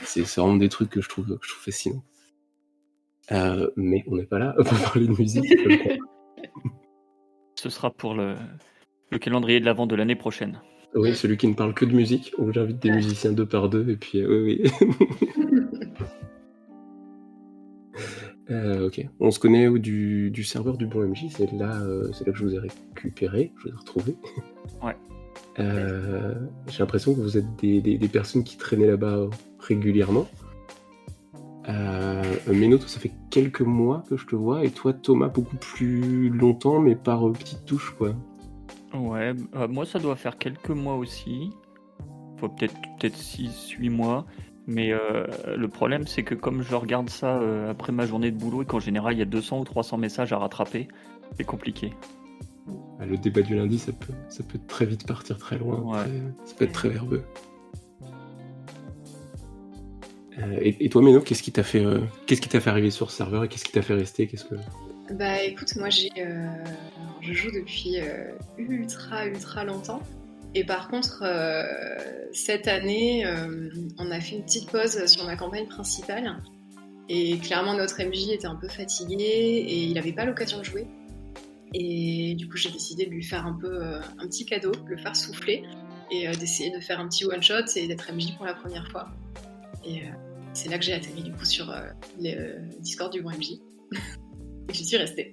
C'est vraiment des trucs que je trouve fascinants. Mais on n'est pas là pour parler de musique, je crois. Ce sera pour le calendrier de l'Avent de l'année prochaine. Oui, celui qui ne parle que de musique, où j'invite des musiciens 2 par 2 et puis, oui, oui. OK. On se connaît du serveur du Bon MJ, c'est là que je vous ai récupéré, je vous ai retrouvé. Ouais. J'ai l'impression que vous êtes des personnes qui traînaient là-bas régulièrement. Méno, toi, ça fait quelques mois que je te vois et toi, Thomas, beaucoup plus longtemps, mais par, petites touches, quoi. Ouais, moi ça doit faire quelques mois aussi. Faut peut-être 6-8 mois. Mais le problème, c'est que comme je regarde ça après ma journée de boulot et qu'en général il y a 200 ou 300 messages à rattraper, c'est compliqué. Le débat du lundi, ça peut très vite partir très loin, Ouais. ça peut être très verbeux. Et toi, Méno, qu'est-ce qui t'a fait arriver sur ce serveur et qu'est-ce qui t'a fait rester? Bah écoute, moi je joue depuis ultra longtemps. Et par contre, cette année, on a fait une petite pause sur ma campagne principale. Et clairement, notre MJ était un peu fatigué et il n'avait pas l'occasion de jouer. Et du coup, j'ai décidé de lui faire un petit cadeau, de le faire souffler et d'essayer de faire un petit one-shot et d'être MJ pour la première fois. Et c'est là que j'ai atterri du coup sur le Discord du Bon MJ. Et j'y suis restée.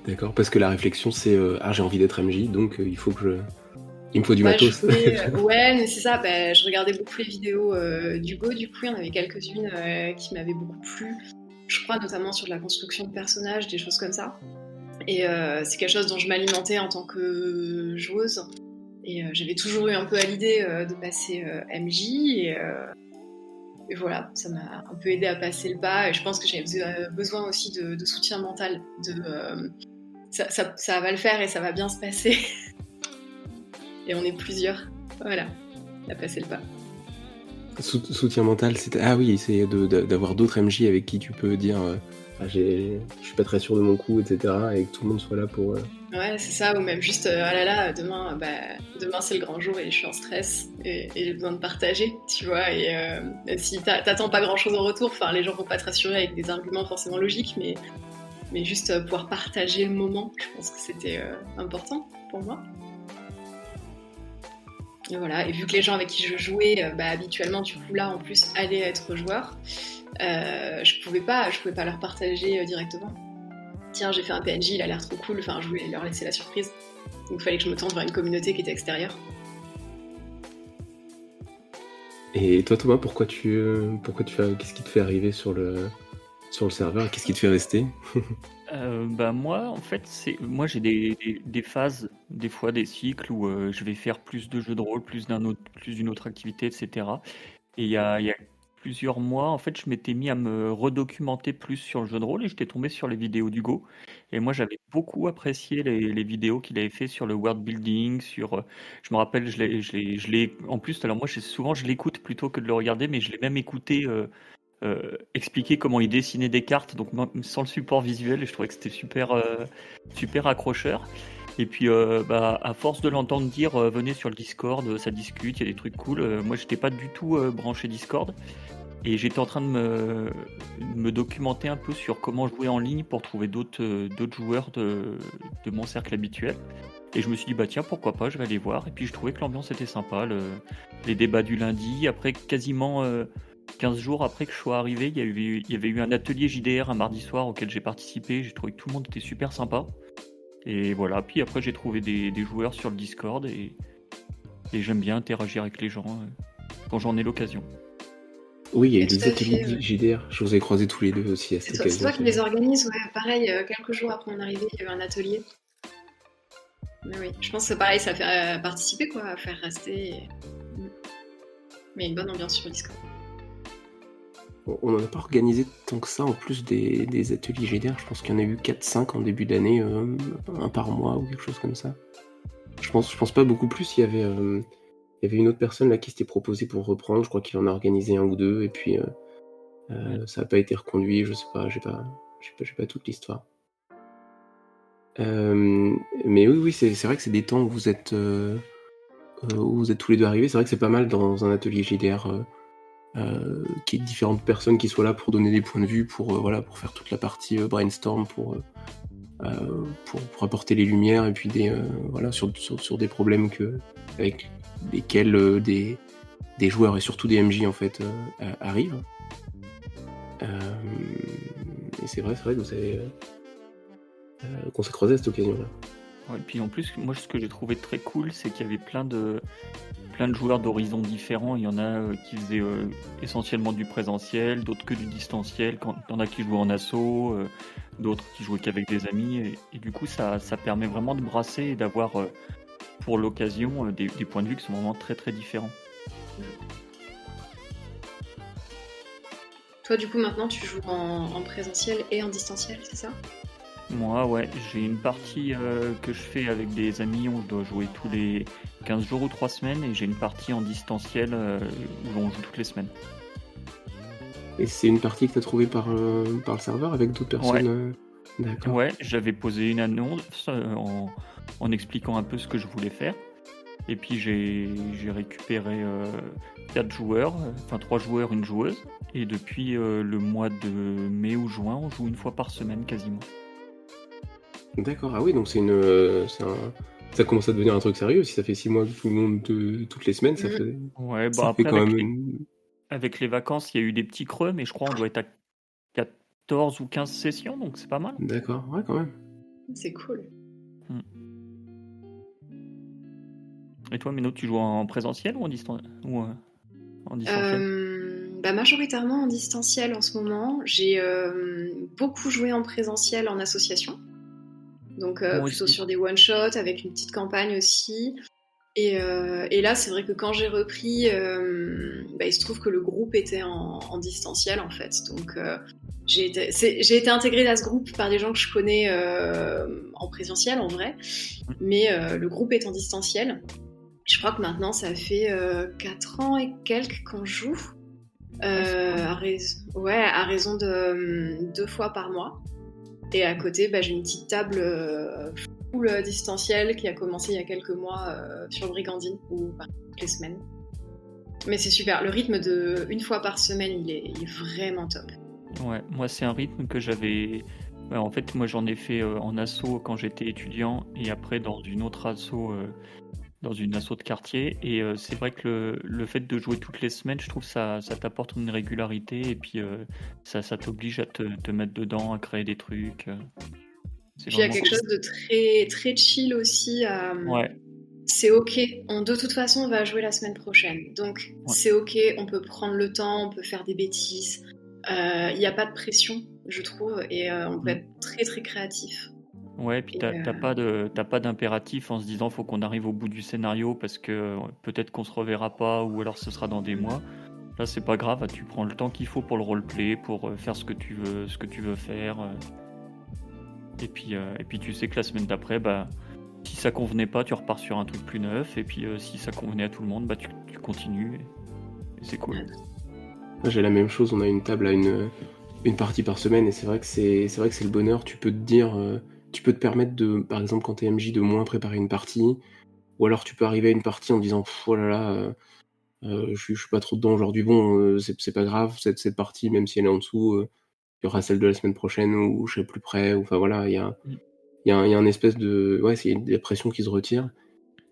D'accord, parce que la réflexion, c'est j'ai envie d'être MJ, donc il me faut du matos. Ouais, mais c'est ça. Je regardais beaucoup les vidéos d'Hugo. Du coup, il y en avait quelques-unes qui m'avaient beaucoup plu. Je crois notamment sur de la construction de personnages, des choses comme ça. Et c'est quelque chose dont je m'alimentais en tant que joueuse. Et j'avais toujours eu un peu à l'idée de passer MJ. Et voilà, ça m'a un peu aidé à passer le pas. Et je pense que j'avais besoin aussi de soutien mental. Ça va le faire et ça va bien se passer. Et on est plusieurs. Voilà, à passer le pas. Soutien mental, oui, c'est d'avoir d'autres MJ avec qui tu peux dire je suis pas très sûr de mon coup, etc. Et que tout le monde soit là pour. Ouais, c'est ça, ou même juste demain c'est le grand jour et je suis en stress et j'ai besoin de partager, tu vois. Et si t'attends pas grand chose en retour, enfin les gens vont pas te rassurer avec des arguments forcément logiques, mais juste pouvoir partager le moment, je pense que c'était important pour moi. Et voilà, et vu que les gens avec qui je jouais habituellement, du coup là en plus allaient être joueurs, je pouvais pas leur partager directement. Tiens, j'ai fait un PNJ, il a l'air trop cool, enfin je voulais leur laisser la surprise. Donc il fallait que je me tourne vers une communauté qui était extérieure. Et toi, Thomas, qu'est-ce qui te fait arriver sur le serveur et qu'est-ce qui te fait rester? Moi, en fait, moi j'ai des phases, des fois des cycles où je vais faire plus de jeux de rôle, plus d'une autre activité, etc. Et il y a plusieurs mois, en fait, je m'étais mis à me redocumenter plus sur le jeu de rôle et j'étais tombé sur les vidéos d'Hugo. Et moi, j'avais beaucoup apprécié les vidéos qu'il avait fait sur le world building, je me rappelle, je l'ai, en plus, alors moi, souvent, je l'écoute plutôt que de le regarder, mais je l'ai même écouté expliquer comment il dessinait des cartes, donc sans le support visuel, et je trouvais que c'était super accrocheur. Et puis, à force de l'entendre dire venez sur le Discord, ça discute, il y a des trucs cool. Moi, j'étais pas du tout branché Discord, et j'étais en train de me documenter un peu sur comment jouer en ligne pour trouver d'autres joueurs de mon cercle habituel. Et je me suis dit, bah tiens, pourquoi pas, je vais aller voir. Et puis, je trouvais que l'ambiance était sympa, les débats du lundi. Après, quasiment 15 jours après que je sois arrivé, il y avait eu un atelier JDR un mardi soir auquel j'ai participé. J'ai trouvé que tout le monde était super sympa. Et voilà, puis après j'ai trouvé des joueurs sur le Discord et j'aime bien interagir avec les gens quand j'en ai l'occasion. Oui, il y a eu des ateliers JDR, je vous ai croisés tous les deux aussi à cette occasion. C'est toi qui les organises, ouais, pareil, quelques jours après mon arrivée, il y a eu un atelier. Mais oui, je pense que pareil, ça fait participer, quoi, à faire rester. Mais une bonne ambiance sur le Discord. On n'en a pas organisé tant que ça, en plus des ateliers GDR, je pense qu'il y en a eu 4-5 en début d'année, un par mois ou quelque chose comme ça. Je pense pas beaucoup plus, il y avait une autre personne là qui s'était proposée pour reprendre, je crois qu'il en a organisé un ou deux, et puis ça n'a pas été reconduit, je sais pas, j'ai pas toute l'histoire. Mais oui, c'est vrai que c'est des temps où vous êtes tous les deux arrivés, c'est vrai que c'est pas mal dans un atelier GDR qu'il y ait différentes personnes qui soient là pour donner des points de vue, pour pour faire toute la partie brainstorm, pour apporter les lumières et puis sur des problèmes avec lesquels des joueurs et surtout des MJ en fait arrivent. Et c'est vrai que vous avez qu'on s'est croisés à cette occasion-là. Ouais, et puis en plus, moi, ce que j'ai trouvé très cool, c'est qu'il y avait plein de joueurs d'horizons différents. Il y en a qui faisaient essentiellement du présentiel, d'autres que du distanciel. Il y en a qui jouaient en asso, d'autres qui jouaient qu'avec des amis. Et du coup, ça permet vraiment de brasser et d'avoir pour l'occasion des points de vue qui sont vraiment très très différents. Toi, du coup, maintenant, tu joues en présentiel et en distanciel, c'est ça? Moi, ouais, j'ai une partie que je fais avec des amis, on doit jouer tous les 15 jours ou 3 semaines, et j'ai une partie en distanciel où l'on joue toutes les semaines. Et c'est une partie que tu as trouvée par le serveur avec d'autres Ouais, personnes D'accord. ouais, j'avais posé une annonce en expliquant un peu ce que je voulais faire, et puis j'ai récupéré 4 joueurs, enfin 3 joueurs, une joueuse, et depuis le mois de mai ou juin, on joue une fois par semaine quasiment. D'accord, ah oui, donc ça commence à devenir un truc sérieux. Si ça fait 6 mois que tout le monde toutes les semaines, Ouais, ça fait après quand même avec les vacances, il y a eu des petits creux, mais je crois on doit être à 14 ou 15 sessions, donc c'est pas mal. D'accord, ouais, quand même. C'est cool. Et toi, Méno, tu joues en présentiel ou en distanciel? Majoritairement en distanciel en ce moment. J'ai beaucoup joué en présentiel en association. Donc Moi plutôt aussi. sur des one-shots, avec une petite campagne aussi. Et là, c'est vrai que quand j'ai repris, il se trouve que le groupe était en distanciel en fait. Donc j'ai été intégrée à ce groupe par des gens que je connais en présentiel en vrai. Mais le groupe est en distanciel. Je crois que maintenant, ça fait 4 ans et quelques qu'on joue. À raison de 2 fois par mois. Et à côté, j'ai une petite table full distancielle qui a commencé il y a quelques mois sur Brigandine, ou par toutes les semaines. Mais c'est super, le rythme de une fois par semaine, il est vraiment top. Ouais, moi c'est un rythme que j'avais. En fait, moi j'en ai fait en asso quand j'étais étudiant et après dans une autre asso, dans une asso de quartier. Et c'est vrai que le fait de jouer toutes les semaines, je trouve ça t'apporte une régularité et puis ça t'oblige à te mettre dedans, à créer des trucs. C'est Puis il y a vraiment quelque cool. chose de très, très chill aussi. Ouais, C'est ok, de toute façon on va jouer la semaine prochaine. Donc ouais. c'est ok, on peut prendre le temps, on peut faire des bêtises. Il n'y a pas de pression, je trouve, et on peut être très très créatif. Ouais, et puis Et, t'as pas d'impératif en se disant faut qu'on arrive au bout du scénario parce que peut-être qu'on se reverra pas ou alors ce sera dans des mois. Là, c'est pas grave, tu prends le temps qu'il faut pour le roleplay, pour faire ce que tu veux faire. Et puis tu sais que la semaine d'après, si ça convenait pas, tu repars sur un truc plus neuf. Et puis si ça convenait à tout le monde, tu continues. Et c'est cool. Moi, j'ai la même chose, on a une table à une partie par semaine et c'est vrai que c'est le bonheur. Tu peux te dire, tu peux te permettre de, par exemple, quand t'es MJ, de moins préparer une partie, ou alors tu peux arriver à une partie en disant oh là là, je suis pas trop dedans aujourd'hui. Bon, c'est pas grave, cette partie, même si elle est en dessous, il y aura celle de la semaine prochaine où je serai plus près. Enfin voilà, Mm. il y a un espèce de c'est des pressions qui se retirent.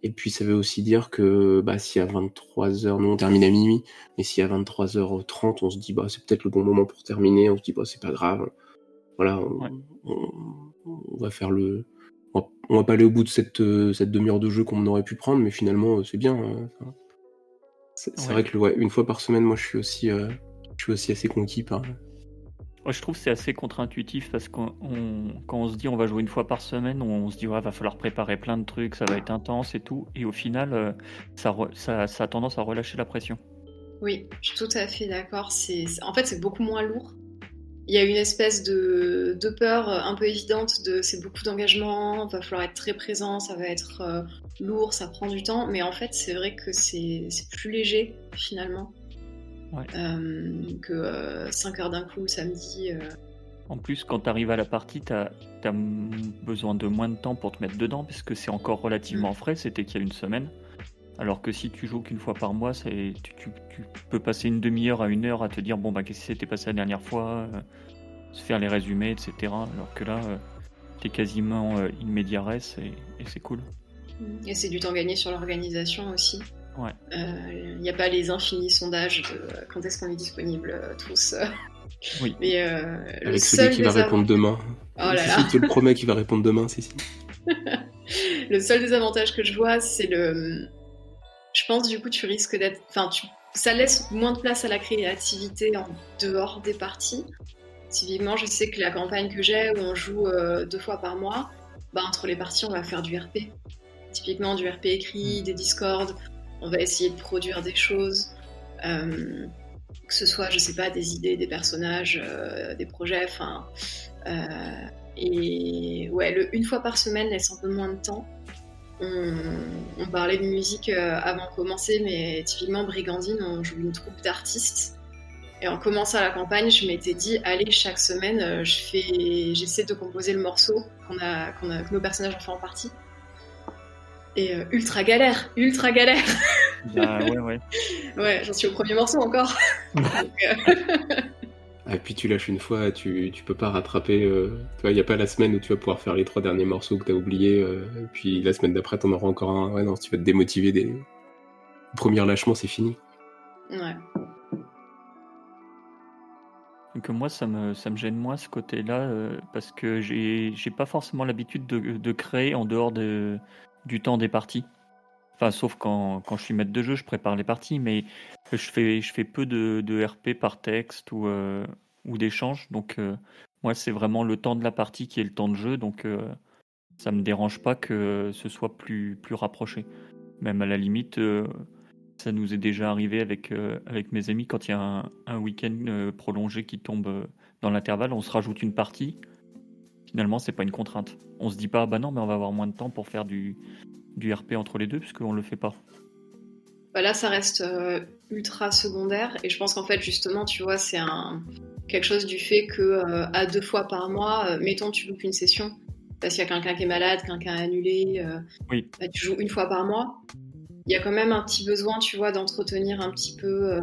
Et puis ça veut aussi dire que si à 23h, nous on termine à minuit, mais si à 23h30 on se dit c'est peut-être le bon moment pour terminer, on se dit c'est pas grave, voilà, Ouais. on va faire on va pas aller au bout de cette demi-heure de jeu qu'on aurait pu prendre, mais finalement c'est bien. C'est Ouais. vrai que une fois par semaine, moi je suis aussi assez conquis par. Ouais, je trouve que c'est assez contre-intuitif parce quand on se dit on va jouer une fois par semaine, on se dit ouais, va falloir préparer plein de trucs, ça va être intense et tout. Et au final, ça a tendance à relâcher la pression. oui, je suis tout à fait d'accord. En fait, c'est beaucoup moins lourd. Il y a une espèce de peur un peu évidente de c'est beaucoup d'engagement, va falloir être très présent, ça va être lourd, ça prend du temps. Mais en fait, c'est vrai que c'est plus léger finalement Ouais. que 5 heures d'un coup le samedi. En plus, quand tu arrives à la partie, tu as besoin de moins de temps pour te mettre dedans parce que c'est encore relativement frais, c'était qu'il y a une semaine. Alors que si tu joues qu'une fois par mois, tu peux passer une demi-heure à 1 heure à te dire bon bah qu'est-ce qui s'était passé la dernière fois, se faire les résumés, etc. Alors que là, t'es quasiment in media res et c'est cool. Et c'est du temps gagné sur l'organisation aussi. Ouais. Il n'y a pas les infinis sondages de quand est-ce qu'on est disponible tous. Oui. Mais le Avec celui seul qui va répondre demain. Oh là Si, là. si, tu te le promets qu'il va répondre demain, si. Le seul désavantage que je vois, c'est le. Je pense du coup tu risques d'être. Enfin, ça laisse moins de place à la créativité en dehors des parties. Typiquement, je sais que la campagne que j'ai où on joue 2 fois par mois, bah, entre les parties, on va faire du RP. Typiquement du RP écrit, des Discord. On va essayer de produire des choses. Que ce soit, je sais pas, des idées, des personnages, des projets, enfin. Et ouais, une fois par semaine laisse un peu moins de temps. On parlait de musique avant de commencer, mais typiquement Brigandine, on joue une troupe d'artistes. Et en commençant la campagne, je m'étais dit, allez, chaque semaine, j'essaie de composer le morceau que nos personnages ont fait en partie. Et ultra galère. Bah, ouais. Ouais, j'en suis au premier morceau encore. Et puis tu lâches une fois, tu peux pas rattraper. Tu vois, il n'y a pas la semaine où tu vas pouvoir faire les 3 derniers morceaux que tu as oubliés. Et puis la semaine d'après, t'en auras encore un. Ouais, non, si tu vas te démotiver des. Le premier lâchement, c'est fini. Ouais. Donc moi, ça me gêne moins ce côté-là, parce que j'ai pas forcément l'habitude de créer en dehors du temps des parties. Enfin, sauf quand je suis maître de jeu, je prépare les parties, mais je fais peu de RP par texte ou d'échange. Donc moi, c'est vraiment le temps de la partie qui est le temps de jeu, donc ça me dérange pas que ce soit plus rapproché. Même à la limite, ça nous est déjà arrivé avec mes amis quand il y a un week-end prolongé qui tombe dans l'intervalle, on se rajoute une partie. Finalement, c'est pas une contrainte. On se dit pas, bah non, mais on va avoir moins de temps pour faire du RP entre les deux, puisqu'on le fait pas. Bah là, ça reste ultra secondaire. Et je pense qu'en fait, justement, tu vois, c'est quelque chose du fait que à 2 fois par mois, mettons, tu loupes une session parce qu'il y a quelqu'un qui est malade, quelqu'un a annulé, Oui. bah, tu joues une fois par mois. Il y a quand même un petit besoin, tu vois, d'entretenir un petit peu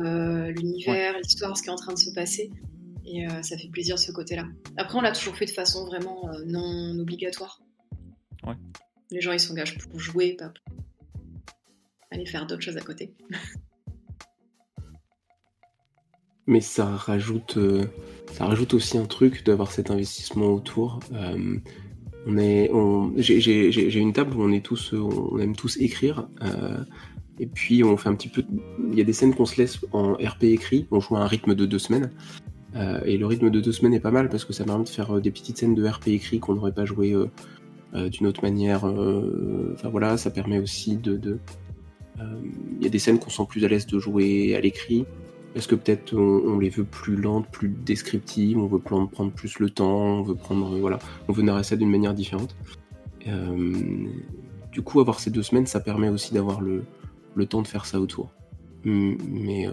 l'univers, l'histoire, ce qui est en train de se passer. Et ça fait plaisir ce côté-là. Après, on l'a toujours fait de façon vraiment non obligatoire. Ouais. Les gens, ils s'engagent pour jouer, pas pour aller faire d'autres choses à côté. Mais ça rajoute aussi un truc d'avoir cet investissement autour. J'ai une table où on aime tous écrire. Et puis on fait un petit peu. Il y a des scènes qu'on se laisse en RP écrit. On joue à un rythme de 2 semaines. Et le rythme de 2 semaines est pas mal parce que ça permet de faire des petites scènes de RP écrit qu'on n'aurait pas joué d'une autre manière. Enfin voilà, ça permet aussi il y a des scènes qu'on sent plus à l'aise de jouer à l'écrit. Parce que peut-être on les veut plus lentes, plus descriptives, on veut prendre plus le temps, on veut narrer ça d'une manière différente. Du coup, avoir ces 2 semaines, ça permet aussi d'avoir le temps de faire ça autour. Mais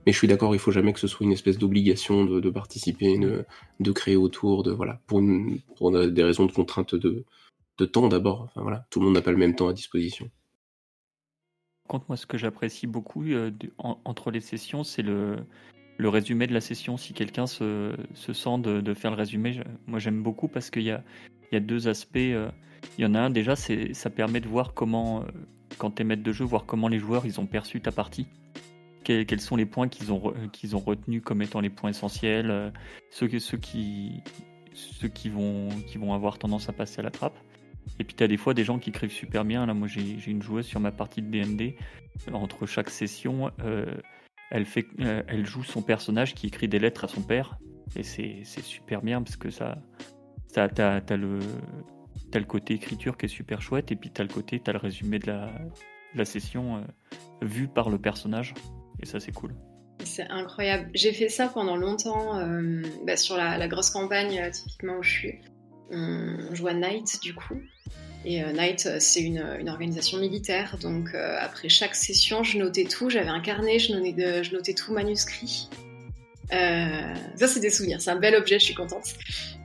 je suis d'accord, il faut jamais que ce soit une espèce d'obligation de participer, de créer autour, pour des raisons de contrainte de temps d'abord. Enfin, voilà, tout le monde n'a pas le même temps à disposition. Par contre, moi, ce que j'apprécie beaucoup entre les sessions, c'est le résumé de la session. Si quelqu'un se sent de faire le résumé, moi j'aime beaucoup parce qu'il y a 2 aspects. Il y en a un, déjà, ça permet de voir comment, quand tu es maître de jeu, voir comment les joueurs ils ont perçu ta partie. Quels sont les points qu'ils ont retenus comme étant les points essentiels, ceux qui vont avoir tendance à passer à la trappe. Et puis tu as des fois des gens qui écrivent super bien. Là, moi j'ai une joueuse sur ma partie de D&D. Entre chaque session, elle joue son personnage qui écrit des lettres à son père. Et c'est super bien parce que t'as le côté écriture qui est super chouette. Et puis t'as le résumé de la session vu par le personnage. Et ça, c'est cool. C'est incroyable. J'ai fait ça pendant longtemps sur la grosse campagne, typiquement où je suis. On joue à Knight, du coup. Et Knight, c'est une organisation militaire. Donc, après chaque session, je notais tout. J'avais un carnet, je notais tout manuscrit. Ça, c'est des souvenirs. C'est un bel objet, je suis contente.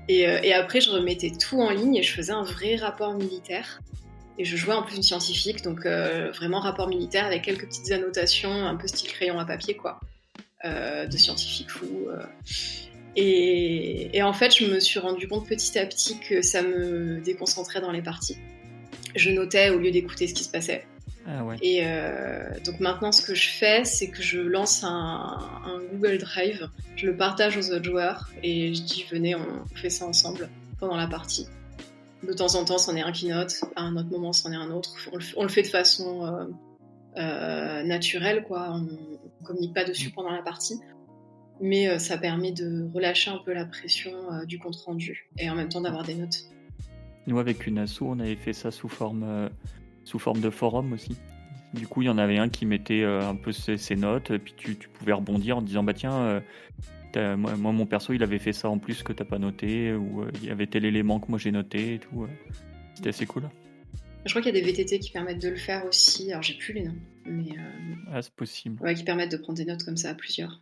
Et après, je remettais tout en ligne et je faisais un vrai rapport militaire. Et je jouais en plus une scientifique, donc vraiment rapport militaire avec quelques petites annotations, un peu style crayon à papier, quoi, de scientifique fou. Et en fait, je me suis rendu compte petit à petit que ça me déconcentrait dans les parties. Je notais au lieu d'écouter ce qui se passait. Ah ouais. Et donc maintenant, ce que je fais, c'est que je lance un Google Drive, je le partage aux autres joueurs et je dis venez, on fait ça ensemble pendant la partie. De temps en temps, c'en est un qui note, à un autre moment, c'en est un autre. On le fait de façon naturelle, quoi. On ne communique pas dessus pendant la partie. Mais ça permet de relâcher un peu la pression du compte-rendu et en même temps d'avoir des notes. Nous, avec une asso, on avait fait ça sous forme de forum aussi. Du coup, il y en avait un qui mettait un peu ses notes, puis tu pouvais rebondir en disant bah tiens, moi mon perso il avait fait ça en plus que t'as pas noté, ou il y avait tel élément que moi j'ai noté et tout. C'était assez cool. Je crois qu'il y a des VTT qui permettent de le faire aussi, alors j'ai plus les noms, mais Ah, c'est possible. ouais, qui permettent de prendre des notes comme ça à plusieurs.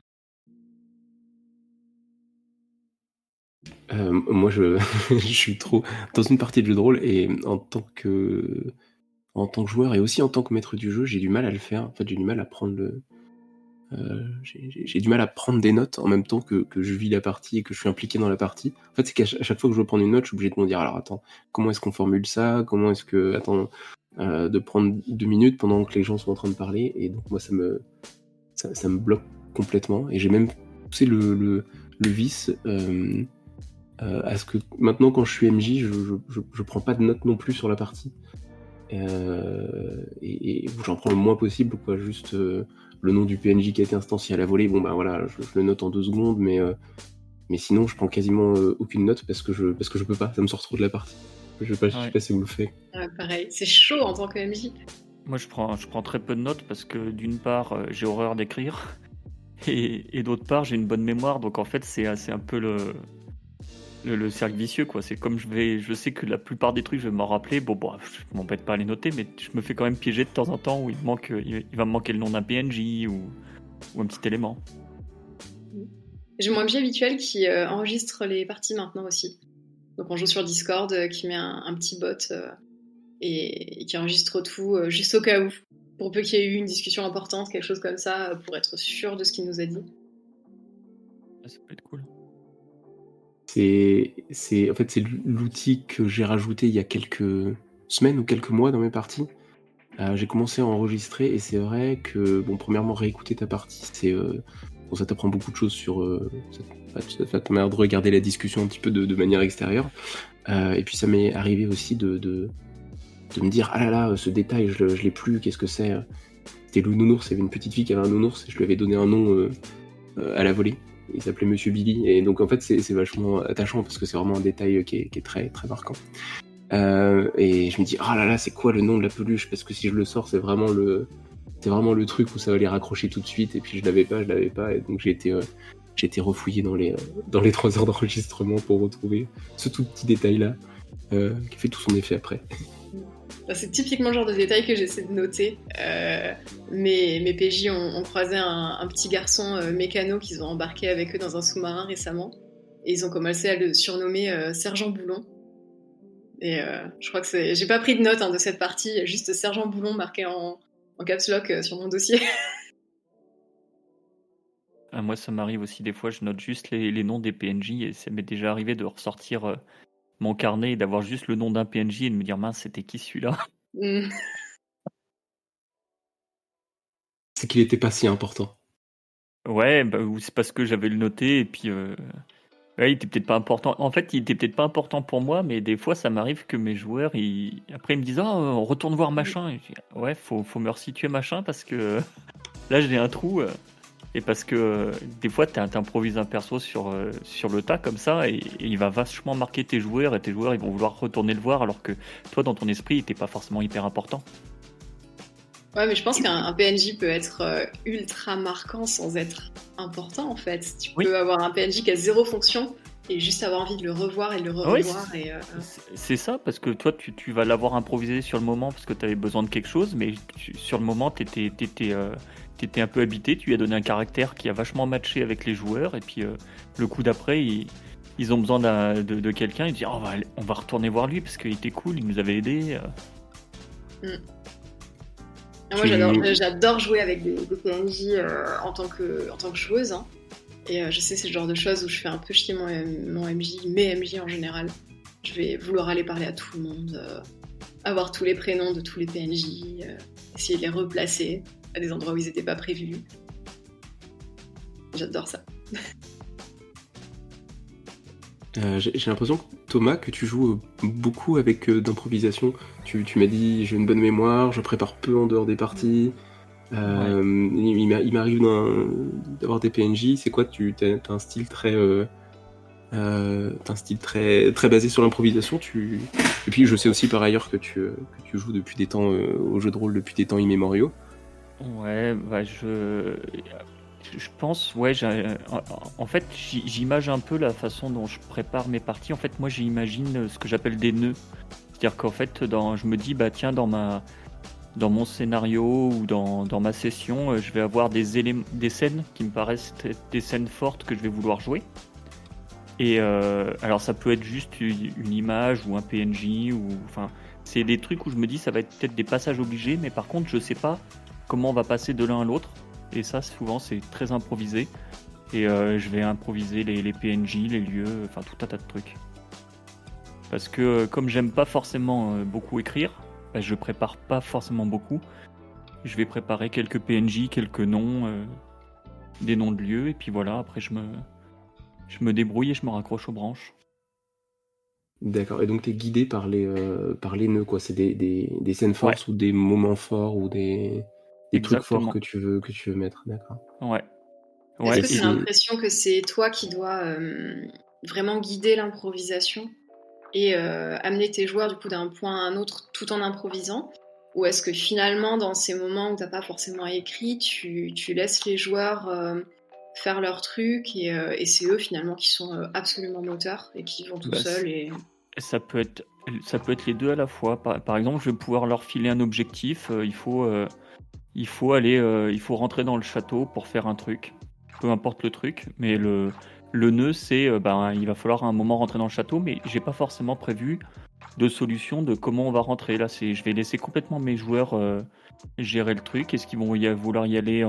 Moi, je suis trop dans une partie de jeu de rôle et en tant que joueur et aussi en tant que maître du jeu, j'ai du mal à le faire. En fait, j'ai du mal à prendre j'ai du mal à prendre des notes en même temps que je vis la partie et que je suis impliqué dans la partie. En fait, c'est qu'à chaque fois que je veux prendre une note, je suis obligé de me dire alors attends, comment est-ce qu'on formule ça? Comment est-ce que de prendre 2 minutes pendant que les gens sont en train de parler, et donc moi ça me bloque complètement, et j'ai même poussé le vice à ce que maintenant quand je suis MJ, je prends pas de notes non plus sur la partie, et j'en prends le moins possible, quoi. Juste le nom du PNJ qui a été instancié à la volée, bon bah voilà, je le note en 2 secondes, mais sinon je prends quasiment aucune note parce que je peux pas, ça me sort trop de la partie. Je sais pas si vous le faites. Ouais, pareil, c'est chaud en tant que MJ. Moi je prends très peu de notes parce que d'une part j'ai horreur d'écrire et d'autre part j'ai une bonne mémoire, donc en fait c'est un peu le cercle vicieux, quoi. C'est comme je sais que la plupart des trucs je vais m'en rappeler, bon je m'embête pas à les noter, mais je me fais quand même piéger de temps en temps où il va me manquer le nom d'un PNJ ou un petit élément. J'ai mon MJ habituel qui enregistre les parties maintenant aussi. Donc on joue sur Discord, qui met un petit bot et qui enregistre tout juste au cas où, pour peu qu'il y ait eu une discussion importante, quelque chose comme ça, pour être sûr de ce qu'il nous a dit. Ça peut être cool. En fait, c'est l'outil que j'ai rajouté il y a quelques semaines ou quelques mois dans mes parties. J'ai commencé à enregistrer, et c'est vrai que, bon, premièrement, réécouter ta partie, ça t'apprend beaucoup de choses sur ça te permet de regarder la discussion un petit peu de manière extérieure. Et puis ça m'est arrivé aussi de me dire ah là là, ce détail je l'ai plus, qu'est-ce que c'est? C'était le nounours, il y avait une petite fille qui avait un nounours et je lui avais donné un nom à la volée. Il s'appelait Monsieur Billy, et donc en fait c'est vachement attachant parce que c'est vraiment un détail qui est très très marquant. Et je me dis ah là là, c'est quoi le nom de la peluche, parce que si je le sors c'est vraiment le truc où ça va les raccrocher tout de suite, et puis je l'avais pas, et donc j'ai été refouillé dans les 3 heures d'enregistrement pour retrouver ce tout petit détail là qui fait tout son effet après. C'est typiquement le genre de détail que j'essaie de noter. Mes PJ ont croisé un petit garçon mécano qu'ils ont embarqué avec eux dans un sous-marin récemment, et ils ont commencé à le surnommer Sergent Boulon. Et je crois que j'ai pas pris de note de cette partie, juste Sergent Boulon marqué en caps lock sur mon dossier. Moi ça m'arrive aussi des fois, je note juste les noms des PNJ, et ça m'est déjà arrivé de ressortir mon carnet et d'avoir juste le nom d'un PNJ et de me dire mince, c'était qui celui-là? C'est qu'il était pas si important. Ouais, ou c'est parce que j'avais le noté et puis ouais, il était peut-être pas important. En fait, il était peut-être pas important pour moi, mais des fois ça m'arrive que mes joueurs après ils me disent on retourne voir machin, et je dis, ouais, faut me resituer machin parce que là j'ai un trou. Et parce que des fois, t'improvises un perso sur le tas comme ça, et il va vachement marquer tes joueurs, et tes joueurs ils vont vouloir retourner le voir, alors que toi, dans ton esprit, il n'était pas forcément hyper important. Ouais, mais je pense qu'un PNJ peut être ultra marquant sans être important, en fait. Tu peux avoir un PNJ qui a 0 fonction et juste avoir envie de le revoir et de le revoir. C'est ça, parce que toi, tu vas l'avoir improvisé sur le moment parce que tu avais besoin de quelque chose, mais sur le moment, t'étais un peu habité, tu lui as donné un caractère qui a vachement matché avec les joueurs, et puis le coup d'après, ils ont besoin de quelqu'un, ils disent on va retourner voir lui parce qu'il était cool, il nous avait aidé. Moi, j'adore jouer avec des PNJ en tant que joueuse. Hein. Et je sais, c'est le genre de choses où je fais un peu chier mon MJ, mes MJ en général. Je vais vouloir aller parler à tout le monde, avoir tous les prénoms de tous les PNJ, essayer de les replacer à des endroits où ils n'étaient pas prévus. J'adore ça. J'ai l'impression, Thomas, que tu joues beaucoup avec d'improvisation. Tu m'as dit, j'ai une bonne mémoire, je prépare peu en dehors des parties. Il m'arrive d'avoir des PNJ. C'est quoi, t'as un style très très basé sur l'improvisation. Et puis je sais aussi par ailleurs que tu joues depuis des temps au jeu de rôle depuis des temps immémoriaux. Ouais, je pense, en fait, j'imagine un peu la façon dont je prépare mes parties. En fait, moi, j'imagine ce que j'appelle des nœuds. C'est-à-dire qu'en fait, je me dis, tiens, dans mon scénario ou dans ma session, je vais avoir des scènes qui me paraissent être des scènes fortes que je vais vouloir jouer. Et alors, ça peut être juste une image ou un PNJ, c'est des trucs où je me dis, ça va être peut-être des passages obligés, mais par contre, je sais pas comment on va passer de l'un à l'autre. Et ça, souvent, c'est très improvisé. Et je vais improviser les PNJ, les lieux, tout un tas de trucs. Parce que comme j'aime pas forcément beaucoup écrire, je prépare pas forcément beaucoup. Je vais préparer quelques PNJ, quelques noms, des noms de lieux, et puis voilà, après je me débrouille et je me raccroche aux branches. D'accord, et donc t'es guidé par les nœuds, quoi. C'est des scènes fortes ou des moments forts ou des trucs forts que tu veux mettre, d'accord. Ouais. Est-ce que tu as l'impression que c'est toi qui dois vraiment guider l'improvisation et amener tes joueurs du coup d'un point à un autre tout en improvisant? Ou est-ce que finalement, dans ces moments où tu n'as pas forcément écrit, tu laisses les joueurs faire leur truc et c'est eux finalement qui sont absolument moteurs et qui vont tout seuls Ça peut être les deux à la fois. Par exemple, je vais pouvoir leur filer un objectif. Il faut rentrer dans le château pour faire un truc. Peu importe le truc, mais le nœud, c'est il va falloir à un moment rentrer dans le château, mais j'ai pas forcément prévu de solution de comment on va rentrer. Là, je vais laisser complètement mes joueurs gérer le truc. Est-ce qu'ils vont vouloir y aller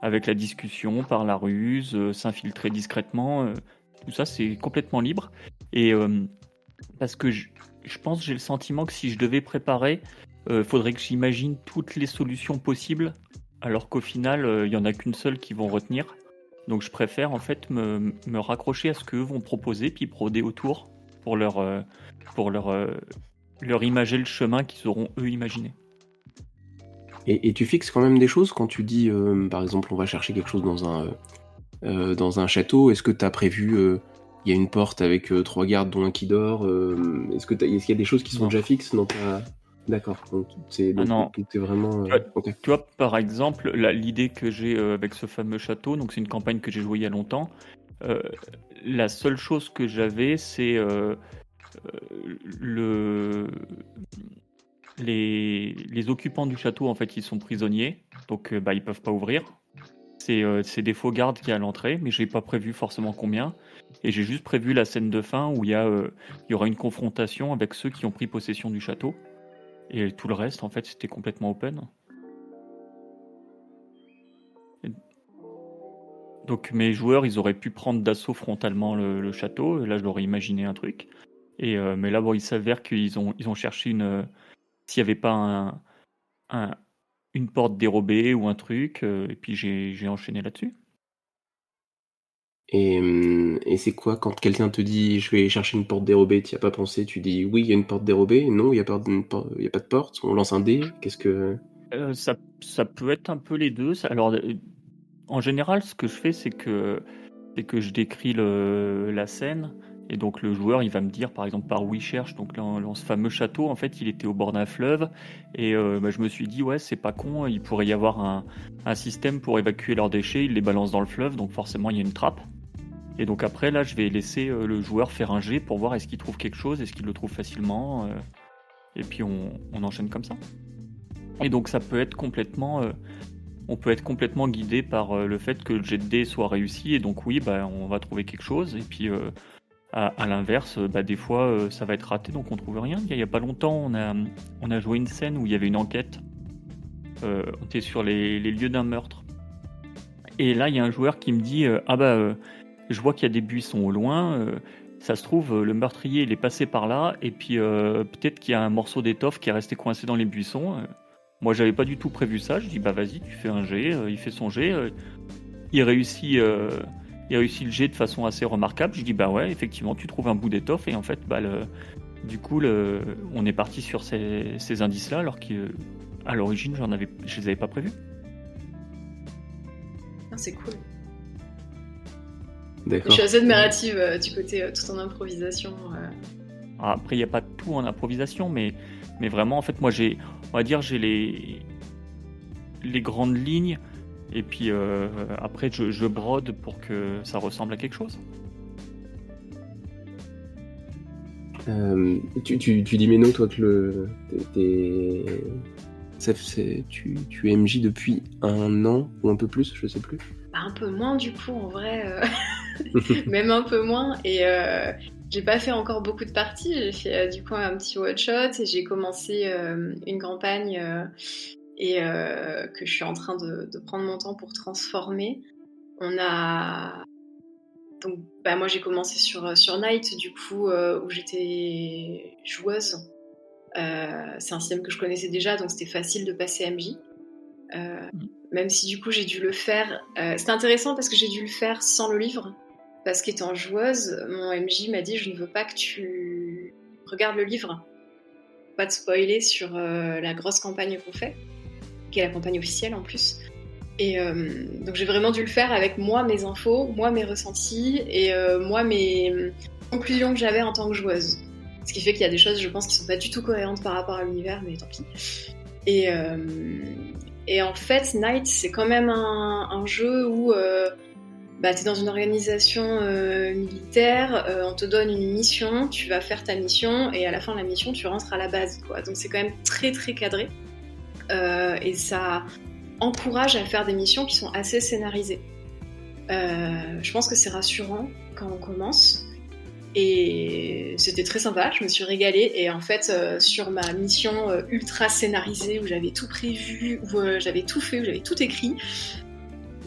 avec la discussion, par la ruse, s'infiltrer discrètement tout ça, c'est complètement libre. Et parce que je pense, j'ai le sentiment que si je devais préparer, faudrait que j'imagine toutes les solutions possibles, alors qu'au final, il y en a qu'une seule qui vont retenir. Donc je préfère en fait me raccrocher à ce qu'eux vont proposer, puis broder autour pour leur imager le chemin qu'ils auront eux imaginé. Et tu fixes quand même des choses quand tu dis, par exemple, on va chercher quelque chose dans un château. Est-ce que tu as prévu, il y a une porte avec 3 gardes dont un qui dort, est-ce qu'il y a des choses qui sont déjà fixes dans ta... D'accord, donc c'est vraiment... Tu vois, par exemple, l'idée que j'ai avec ce fameux château, donc c'est une campagne que j'ai jouée il y a longtemps, la seule chose que j'avais, c'est les occupants du château, en fait, ils sont prisonniers, donc ils peuvent pas ouvrir. C'est des faux gardes qui y a à l'entrée, mais j'ai pas prévu forcément combien. Et j'ai juste prévu la scène de fin où il y aura une confrontation avec ceux qui ont pris possession du château. Et tout le reste, en fait, c'était complètement open. Donc mes joueurs, ils auraient pu prendre d'assaut frontalement le château. Et là, j'aurais imaginé un truc. Mais là, il s'avère qu'ils ont cherché s'il n'y avait pas une porte dérobée ou un truc. Et puis j'ai enchaîné là-dessus. Et c'est quoi quand quelqu'un te dit je vais chercher une porte dérobée, tu n'y as pas pensé, tu dis oui il y a une porte dérobée, non il n'y a pas de porte, on lance un dé, qu'est-ce que... Ça peut être un peu les deux. Alors en général ce que je fais c'est que je décris la scène et donc le joueur il va me dire par exemple par où il cherche. Donc dans ce fameux château en fait il était au bord d'un fleuve et je me suis dit ouais c'est pas con, il pourrait y avoir un système pour évacuer leurs déchets, il les balance dans le fleuve donc forcément il y a une trappe. Et donc après, là, je vais laisser le joueur faire un jet pour voir est-ce qu'il trouve quelque chose, est-ce qu'il le trouve facilement. Et puis on enchaîne comme ça. Et donc ça peut être complètement... on peut être complètement guidé par le fait que le jet de dés soit réussi. Et donc oui, on va trouver quelque chose. Et puis À l'inverse, des fois, ça va être raté, donc on trouve rien. Il y a pas longtemps, on a joué une scène où il y avait une enquête. On était sur les lieux d'un meurtre. Et là, il y a un joueur qui me dit je vois qu'il y a des buissons au loin. Ça se trouve, le meurtrier, il est passé par là. Et puis, peut-être qu'il y a un morceau d'étoffe qui est resté coincé dans les buissons. Moi, j'avais pas du tout prévu ça. Je dis vas-y, tu fais un jet. Il fait son jet. Il réussit le jet de façon assez remarquable. Je dis ouais, effectivement, tu trouves un bout d'étoffe. Et en fait, du coup, on est parti sur ces indices-là, alors qu'à l'origine, je les avais pas prévus. Ah, c'est cool. D'accord. Je suis assez admirative du côté tout en improvisation. Après, il n'y a pas tout en improvisation, mais vraiment, en fait, moi, j'ai les grandes lignes, et puis après, je brode pour que ça ressemble à quelque chose. Tu dis mais non, toi, que tu es MJ depuis 1 an ou un peu plus, je sais plus. Un peu moins du coup, en vrai, même un peu moins. Et j'ai pas fait encore beaucoup de parties. J'ai fait du coup un petit one shot et j'ai commencé une campagne et que je suis en train de prendre mon temps pour transformer. Donc, moi j'ai commencé sur Night du coup où j'étais joueuse. C'est un système que je connaissais déjà, donc c'était facile de passer MJ. Même si du coup j'ai dû le faire. C'était intéressant parce que j'ai dû le faire sans le livre. Parce qu'étant joueuse, mon MJ m'a dit je ne veux pas que tu regardes le livre. Pas de spoiler sur la grosse campagne qu'on fait, qui est la campagne officielle en plus. Et donc j'ai vraiment dû le faire avec moi, mes infos, moi, mes ressentis et moi, mes conclusions que j'avais en tant que joueuse. Ce qui fait qu'il y a des choses, je pense, qui sont pas du tout cohérentes par rapport à l'univers, mais tant pis. Et en fait, Night, c'est quand même un jeu où t'es dans une organisation militaire, on te donne une mission, tu vas faire ta mission, et à la fin de la mission, tu rentres à la base, quoi. Donc c'est quand même très très cadré. Et ça encourage à faire des missions qui sont assez scénarisées. Je pense que c'est rassurant quand on commence. Et c'était très sympa, je me suis régalée. Et en fait, sur ma mission ultra scénarisée, où j'avais tout prévu, où j'avais tout fait, où j'avais tout écrit,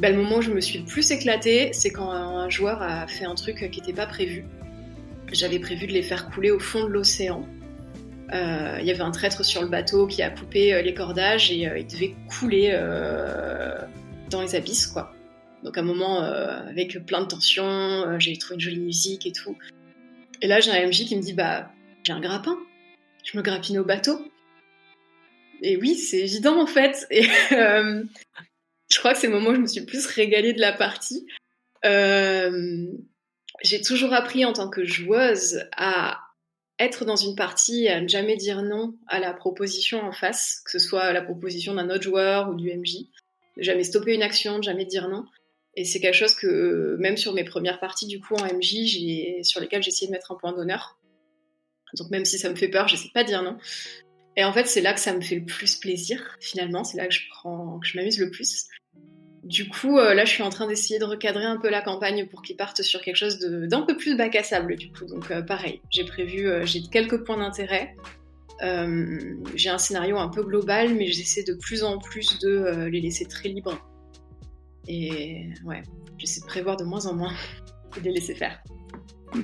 le moment où je me suis le plus éclatée, c'est quand un joueur a fait un truc qui n'était pas prévu. J'avais prévu de les faire couler au fond de l'océan. Il y avait un traître sur le bateau qui a coupé les cordages et il devait couler dans les abysses, quoi. Donc à un moment, avec plein de tensions, j'ai trouvé une jolie musique et tout. Et là, j'ai un MJ qui me dit j'ai un grappin, je me grappine au bateau. Et oui, c'est évident en fait. Et je crois que c'est le moment où je me suis le plus régalée de la partie. J'ai toujours appris en tant que joueuse à être dans une partie et à ne jamais dire non à la proposition en face, que ce soit la proposition d'un autre joueur ou du MJ. Ne jamais stopper une action, de jamais dire non. Et c'est quelque chose que, même sur mes premières parties du coup en MJ, sur lesquelles j'ai essayé de mettre un point d'honneur. Donc même si ça me fait peur, j'essaie pas de dire non. Et en fait, c'est là que ça me fait le plus plaisir, finalement. C'est là que je m'amuse le plus. Du coup, là, je suis en train d'essayer de recadrer un peu la campagne pour qu'ils partent sur quelque chose d'un peu plus bac à sable, du coup. Donc, pareil, j'ai quelques points d'intérêt. J'ai un scénario un peu global, mais j'essaie de plus en plus de les laisser très libres. Et ouais, j'essaie de prévoir de moins en moins et de les laisser faire.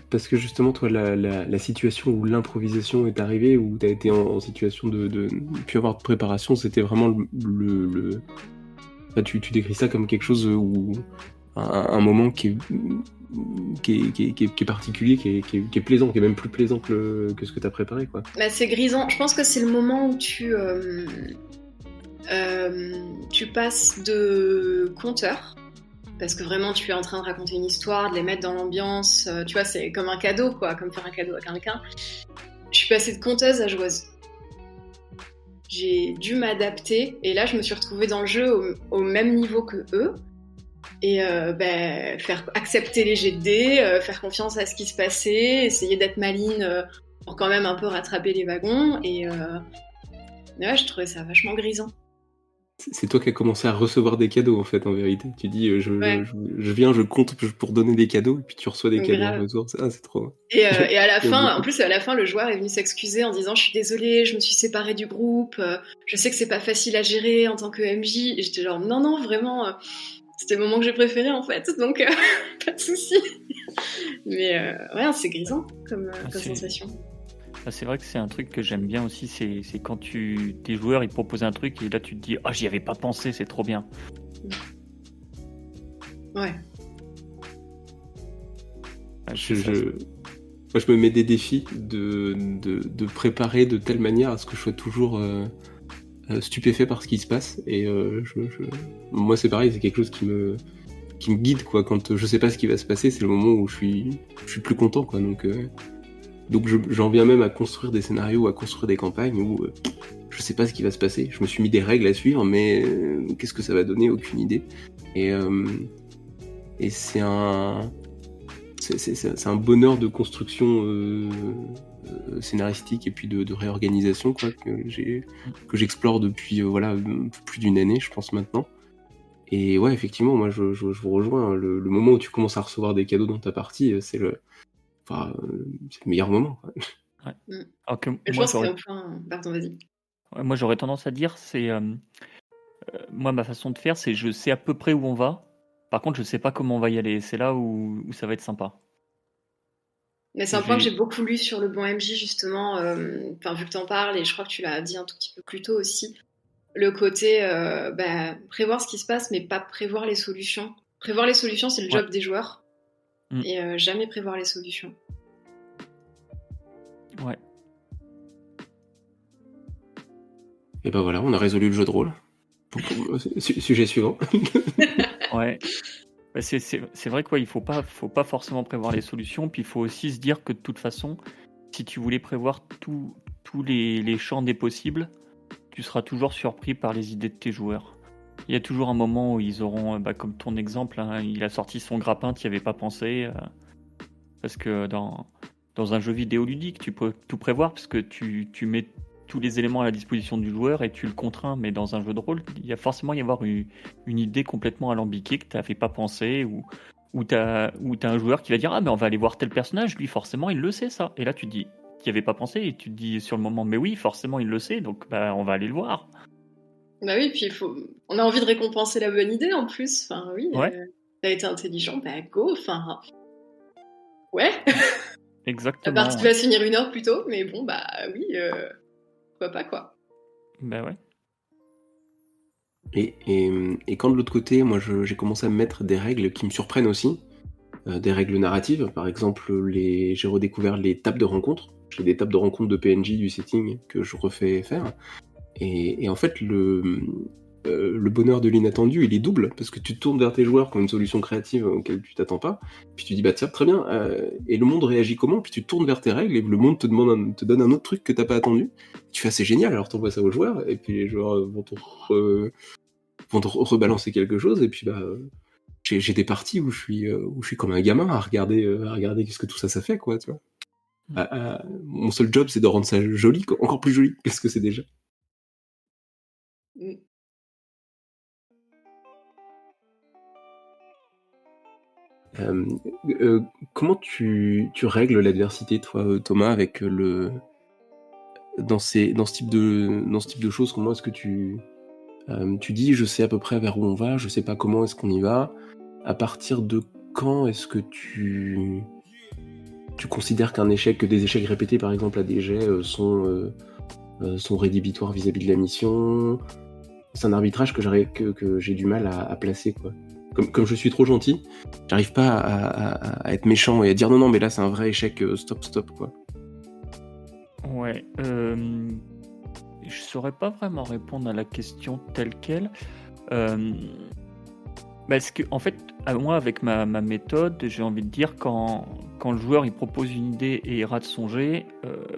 Parce que justement, toi, la situation où l'improvisation est arrivée, où tu as été en situation de ne plus avoir de préparation, c'était vraiment tu décris ça comme quelque chose où un moment qui est particulier, qui est plaisant, qui est même plus plaisant que ce que tu as préparé, quoi. C'est grisant. Je pense que c'est le moment où tu passes de conteur, parce que vraiment tu es en train de raconter une histoire, de les mettre dans l'ambiance, tu vois, c'est comme un cadeau, quoi, comme faire un cadeau à quelqu'un. Je suis passée de conteuse à joueuse. J'ai dû m'adapter, et là je me suis retrouvée dans le jeu au même niveau que eux, et faire accepter les jets de dés, faire confiance à ce qui se passait, essayer d'être maligne pour quand même un peu rattraper les wagons, et ouais, je trouvais ça vachement grisant. C'est toi qui as commencé à recevoir des cadeaux, en fait, en vérité. Tu dis, Ouais, je viens, je compte pour donner des cadeaux et puis tu reçois des cadeaux en grave. retour. C'est trop Et à la j'aime fin, en beaucoup. plus, à la fin, le joueur est venu s'excuser en disant: «Je suis désolé, je me suis séparé du groupe, je sais que c'est pas facile à gérer en tant que MJ». Et j'étais genre: «Non, non, vraiment, c'était le moment que j'ai préféré en fait, donc pas de souci». Mais ouais, c'est grisant Ah, comme c'est sensation. c'est vrai que c'est un truc que j'aime bien aussi, c'est quand tes joueurs ils proposent un truc et là tu te dis ah j'y avais pas pensé, c'est trop bien. Ouais. Ouais, c'est Je ça. je Moi, je me mets des défis de préparer de telle manière à ce que je sois toujours, stupéfait par ce qui se passe et moi, c'est pareil, c'est quelque chose qui me guide, quoi. Quand, je sais pas ce qui va se passer, c'est le moment où je suis plus content, quoi, donc j'en viens même à construire des scénarios, à construire des campagnes où, je sais pas ce qui va se passer. Je me suis mis des règles à suivre, mais qu'est-ce que ça va donner? Aucune idée et hem et c'est un bonheur de construction, scénaristique et puis de réorganisation, quoi, Mm. que j'explore depuis, voilà, un peu plus d'une année, je pense maintenant et ouais, effectivement, moi, je vous rejoins, hein. Le moment où tu commences à recevoir des cadeaux dans ta partie, c'est le meilleur moment, quoi. Ouais. Mm. Alors que Et je pense qu'un point. Pardon, vas-y. moi j'aurais tendance à dire c'est moi ma façon de faire c'est je sais à peu près où on va. Par contre je sais pas comment on va y aller. C'est là où ça va être sympa. Mais c'est un point que J'ai j'ai beaucoup lu sur le bon MJ, justement, enfin, vu que t'en parles, et je crois que tu l'as dit un tout petit peu plus tôt aussi, le côté bah, prévoir ce qui se passe, mais pas prévoir les solutions. Prévoir les solutions, c'est le ouais. job des joueurs, Mm. et jamais prévoir les solutions. Ouais. Et ben voilà, on a résolu le jeu de rôle. Sujet suivant. Ouais. Bah, c'est vrai quoi, il faut pas forcément prévoir les solutions, puis il faut aussi se dire que de toute façon, si tu voulais prévoir tous les champs des possibles, tu seras toujours surpris par les idées de tes joueurs. Il y a toujours un moment où ils auront, bah, comme ton exemple, hein, il a sorti son grappin, tu n'y avais pas pensé, parce que dans un jeu vidéo ludique, tu peux tout prévoir, parce que tu mets tous les éléments à la disposition du joueur et tu le contrains, mais dans un jeu de rôle, il y a forcément y avoir une idée complètement alambiquée que tu n'avais pas pensé, ou tu as un joueur qui va dire ah mais on va aller voir tel personnage, lui forcément il le sait ça, et là tu te dis tu n'y avais pas pensé, et tu te dis sur le moment mais oui forcément il le sait, donc bah, on va aller le voir. Bah oui, puis on a envie de récompenser la bonne idée en plus. Enfin, oui, Ouais, t'as été intelligent, bah go. Enfin, ouais. La partie exactement, ouais. va se finir 1 heure plus tôt, mais bon, bah oui, pourquoi pas quoi. Bah ouais. Et quand de l'autre côté, moi, j'ai commencé à me mettre des règles qui me surprennent aussi, des règles narratives. Par exemple, j'ai redécouvert les tables de rencontre. J'ai des tables de rencontre de PNJ du setting que je refais faire. Et en fait, le bonheur de l'inattendu, il est double, parce que tu te tournes vers tes joueurs qui ont une solution créative auquel tu t'attends pas, puis tu dis bah tiens, très bien, et le monde réagit comment? Puis tu te tournes vers tes règles et le monde te donne un autre truc que t'as pas attendu. Tu fais c'est génial, alors t'envoies ça aux joueurs, et puis les joueurs vont te rebalancer quelque chose, et puis bah j'ai des parties où je suis comme un gamin à regarder qu'est-ce que tout ça fait, quoi, tu vois. Mon seul job, c'est de rendre ça joli, quoi, encore plus joli que ce que c'est déjà. Mm. Euh, Comment tu règles l'adversité, toi, Thomas, avec dans ce type de choses? Comment est-ce que tu dis, je sais à peu près vers où on va, je sais pas comment est-ce qu'on y va. À partir de quand est-ce que tu considères que des échecs répétés, par exemple, à des jets, sont rédhibitoires vis-à-vis de la mission? C'est un arbitrage que j'ai du mal à placer, quoi. Comme je suis trop gentil, j'arrive pas à être méchant et à dire non, non, mais là c'est un vrai échec, stop, stop, quoi. Ouais, je saurais pas vraiment répondre à la question telle quelle. Euh, Parce que, en fait, moi, avec ma méthode, j'ai envie de dire, quand le joueur il propose une idée et il rate son jet,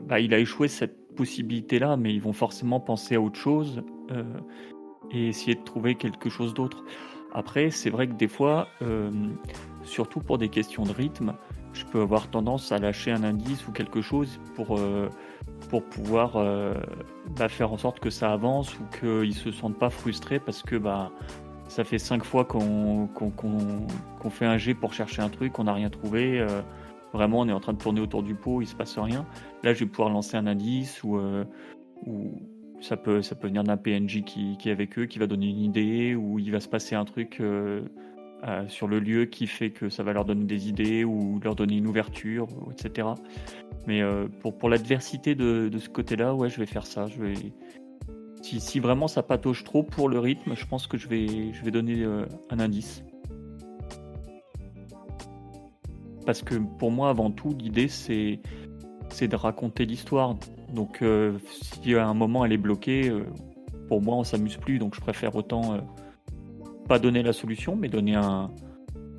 bah, il a échoué cette possibilité-là, mais ils vont forcément penser à autre chose et essayer de trouver quelque chose d'autre. Après, c'est vrai que des fois, surtout pour des questions de rythme, je peux avoir tendance à lâcher un indice ou quelque chose pour pouvoir faire en sorte que ça avance ou qu'ils se sentent pas frustrés parce que ça fait 5 fois qu'on fait un jet pour chercher un truc, on n'a rien trouvé. Vraiment, on est en train de tourner autour du pot, il se passe rien. Là, je vais pouvoir lancer un indice ou ça peut venir d'un PNJ qui est avec eux, qui va donner une idée, ou il va se passer un truc sur le lieu qui fait que ça va leur donner des idées ou leur donner une ouverture, etc. Mais pour l'adversité de ce côté-là, ouais, je vais faire ça. Si vraiment ça patauge trop pour le rythme, je pense que je vais donner un indice. Parce que pour moi, avant tout, l'idée, c'est de raconter l'histoire. Donc, si à un moment elle est bloquée, pour moi, on s'amuse plus. Donc, je préfère autant pas donner la solution, mais donner un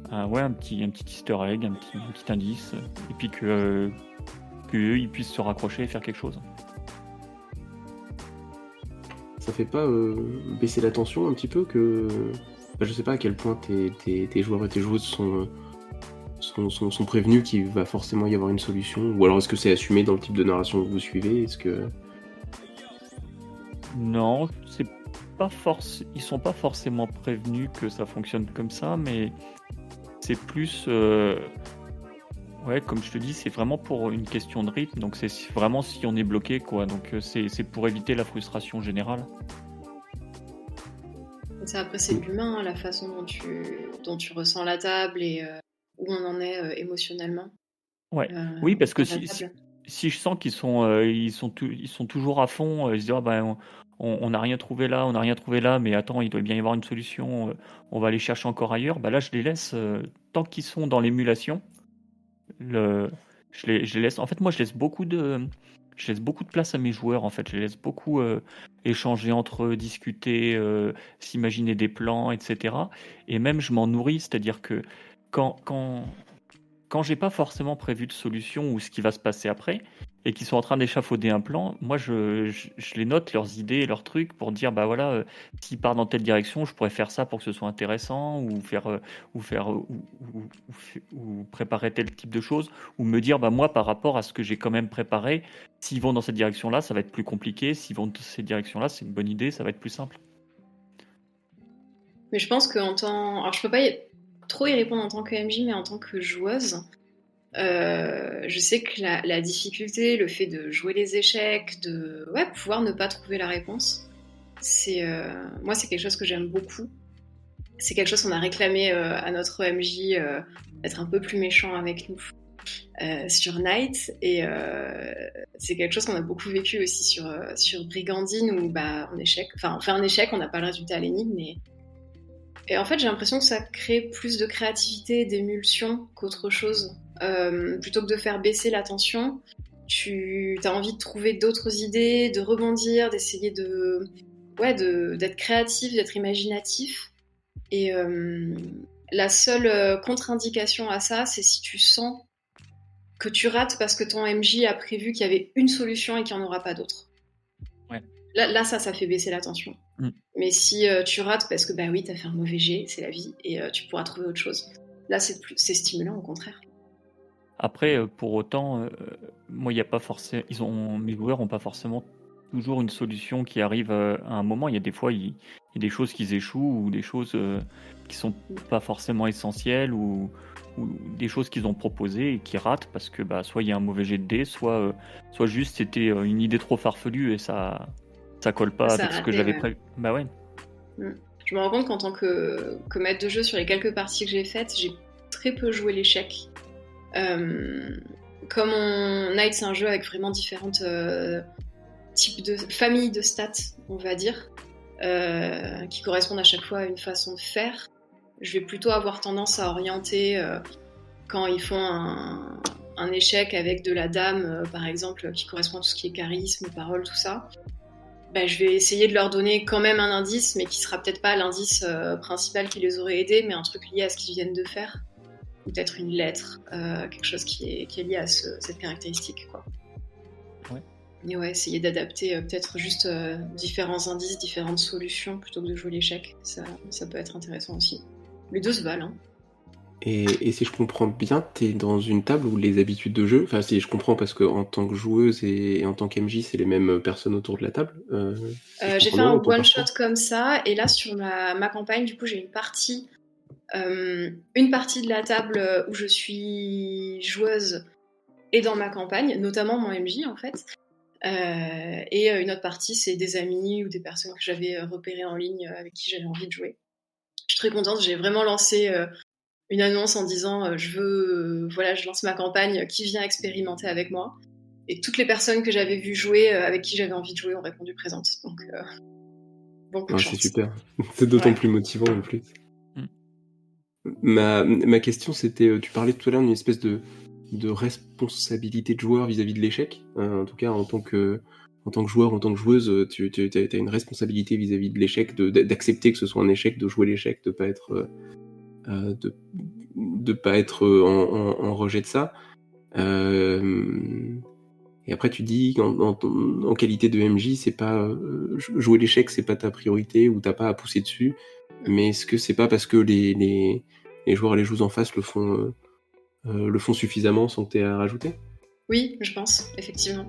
petit easter egg, un petit indice, et puis que eux, ils puissent se raccrocher et faire quelque chose. Ça fait pas baisser la tension un petit peu que... je sais pas à quel point tes joueurs et tes joueuses sont prévenus qu'il va forcément y avoir une solution, ou alors est-ce que c'est assumé dans le type de narration que vous suivez? Est-ce que... Non, ils sont pas forcément prévenus que ça fonctionne comme ça, mais c'est plus... Ouais, comme je te dis, c'est vraiment pour une question de rythme, donc c'est vraiment si on est bloqué, quoi. Donc c'est pour éviter la frustration générale. Ça, après, c'est l'humain, la façon dont tu ressens la table et où on en est émotionnellement. Ouais. Oui, parce que si je sens qu'ils sont toujours à fond, ils se disent on n'a rien trouvé là, mais attends, il doit bien y avoir une solution, on va aller chercher encore ailleurs. Là, je les laisse tant qu'ils sont dans l'émulation. Je les laisse. En fait, moi, je laisse beaucoup de place à mes joueurs. En fait, je les laisse beaucoup échanger entre eux, discuter, s'imaginer des plans, etc. Et même, je m'en nourris, c'est-à-dire que quand j'ai pas forcément prévu de solution ou ce qui va se passer après, et qu'ils sont en train d'échafauder un plan, moi je les note, leurs idées, leurs trucs, pour dire s'ils partent dans telle direction, je pourrais faire ça pour que ce soit intéressant, ou préparer tel type de choses, ou me dire moi par rapport à ce que j'ai quand même préparé, s'ils vont dans cette direction-là, ça va être plus compliqué, s'ils vont dans cette direction-là, c'est une bonne idée, ça va être plus simple. Mais je pense alors je peux pas trop y répondre en tant que MJ, mais en tant que joueuse, je sais que la difficulté, le fait de jouer les échecs, de pouvoir ne pas trouver la réponse, moi c'est quelque chose que j'aime beaucoup. C'est quelque chose qu'on a réclamé à notre MJ, d'être un peu plus méchant avec nous sur Night, et c'est quelque chose qu'on a beaucoup vécu aussi sur Brigandine, où on fait un échec, on n'a pas le résultat à l'énigme, et en fait, j'ai l'impression que ça crée plus de créativité, d'émulsion qu'autre chose. Plutôt que de faire baisser la tension, tu as envie de trouver d'autres idées, de rebondir, d'essayer d'être créatif, d'être imaginatif. Et la seule contre-indication à ça, c'est si tu sens que tu rates parce que ton MJ a prévu qu'il y avait une solution et qu'il n'y en aura pas d'autre. Ouais. Là, ça fait baisser la tension. Mais si tu rates parce que oui, t'as fait un mauvais jet, c'est la vie, et tu pourras trouver autre chose. Là, c'est stimulant, au contraire. Après, pour autant, moi, il y a pas forcément, mes joueurs n'ont pas forcément toujours une solution qui arrive à un moment. Il y a des fois, il y a des choses qui échouent, ou des choses qui sont pas forcément essentielles, ou des choses qu'ils ont proposées et qui ratent parce que soit il y a un mauvais jet de dés, soit juste c'était une idée trop farfelue et ça colle pas avec ce que j'avais prévu. Ouais. Je me rends compte qu'en tant que maître de jeu, sur les quelques parties que j'ai faites, j'ai très peu joué l'échec. Comme Night, c'est un jeu avec vraiment différentes types de familles de stats, on va dire, qui correspondent à chaque fois à une façon de faire. Je vais plutôt avoir tendance à orienter quand ils font un échec avec de la dame, par exemple, qui correspond à tout ce qui est charisme, parole, tout ça. Je vais essayer de leur donner quand même un indice, mais qui sera peut-être pas l'indice principal qui les aurait aidés, mais un truc lié à ce qu'ils viennent de faire. Ou peut-être une lettre, quelque chose qui est lié à cette caractéristique, quoi. Ouais. Et essayer d'adapter peut-être juste différents indices, différentes solutions, plutôt que de jouer l'échec. Ça peut être intéressant aussi. Les deux se valent, hein. Et si je comprends bien, t'es dans une table où les habitudes de jeu, enfin si je comprends parce que en tant que joueuse et en tant qu'MJ, c'est les mêmes personnes autour de la table. Si je J'ai comprends fait bien un dans ton one shot parcours. comme ça, et là sur ma campagne, du coup, j'ai une partie de la table où je suis joueuse et dans ma campagne, notamment mon MJ en fait. Et une autre partie, c'est des amis ou des personnes que j'avais repérées en ligne avec qui j'avais envie de jouer. Je suis très contente, j'ai vraiment lancé une annonce en disant voilà, je lance ma campagne, qui vient expérimenter avec moi. Et toutes les personnes que j'avais vues jouer, avec qui j'avais envie de jouer, ont répondu présentes. Donc, bon coup de Ah, c'est chance. super. C'est d'autant Ouais. plus motivant en plus. Mm. Ma question, c'était, tu parlais tout à l'heure d'une espèce de responsabilité de joueur vis-à-vis de l'échec. En tout cas, en tant que joueur, en tant que joueuse, tu as une responsabilité vis-à-vis de l'échec, d'accepter que ce soit un échec, de jouer l'échec, de pas être, de pas être en rejet de ça. Et après, tu dis en qualité de MJ, c'est pas jouer l'échec, c'est pas ta priorité ou t'as pas à pousser dessus. Mais est-ce que c'est pas parce que les joueurs et les joueuses en face le font suffisamment sans que t'aies à rajouter? Oui, je pense, effectivement.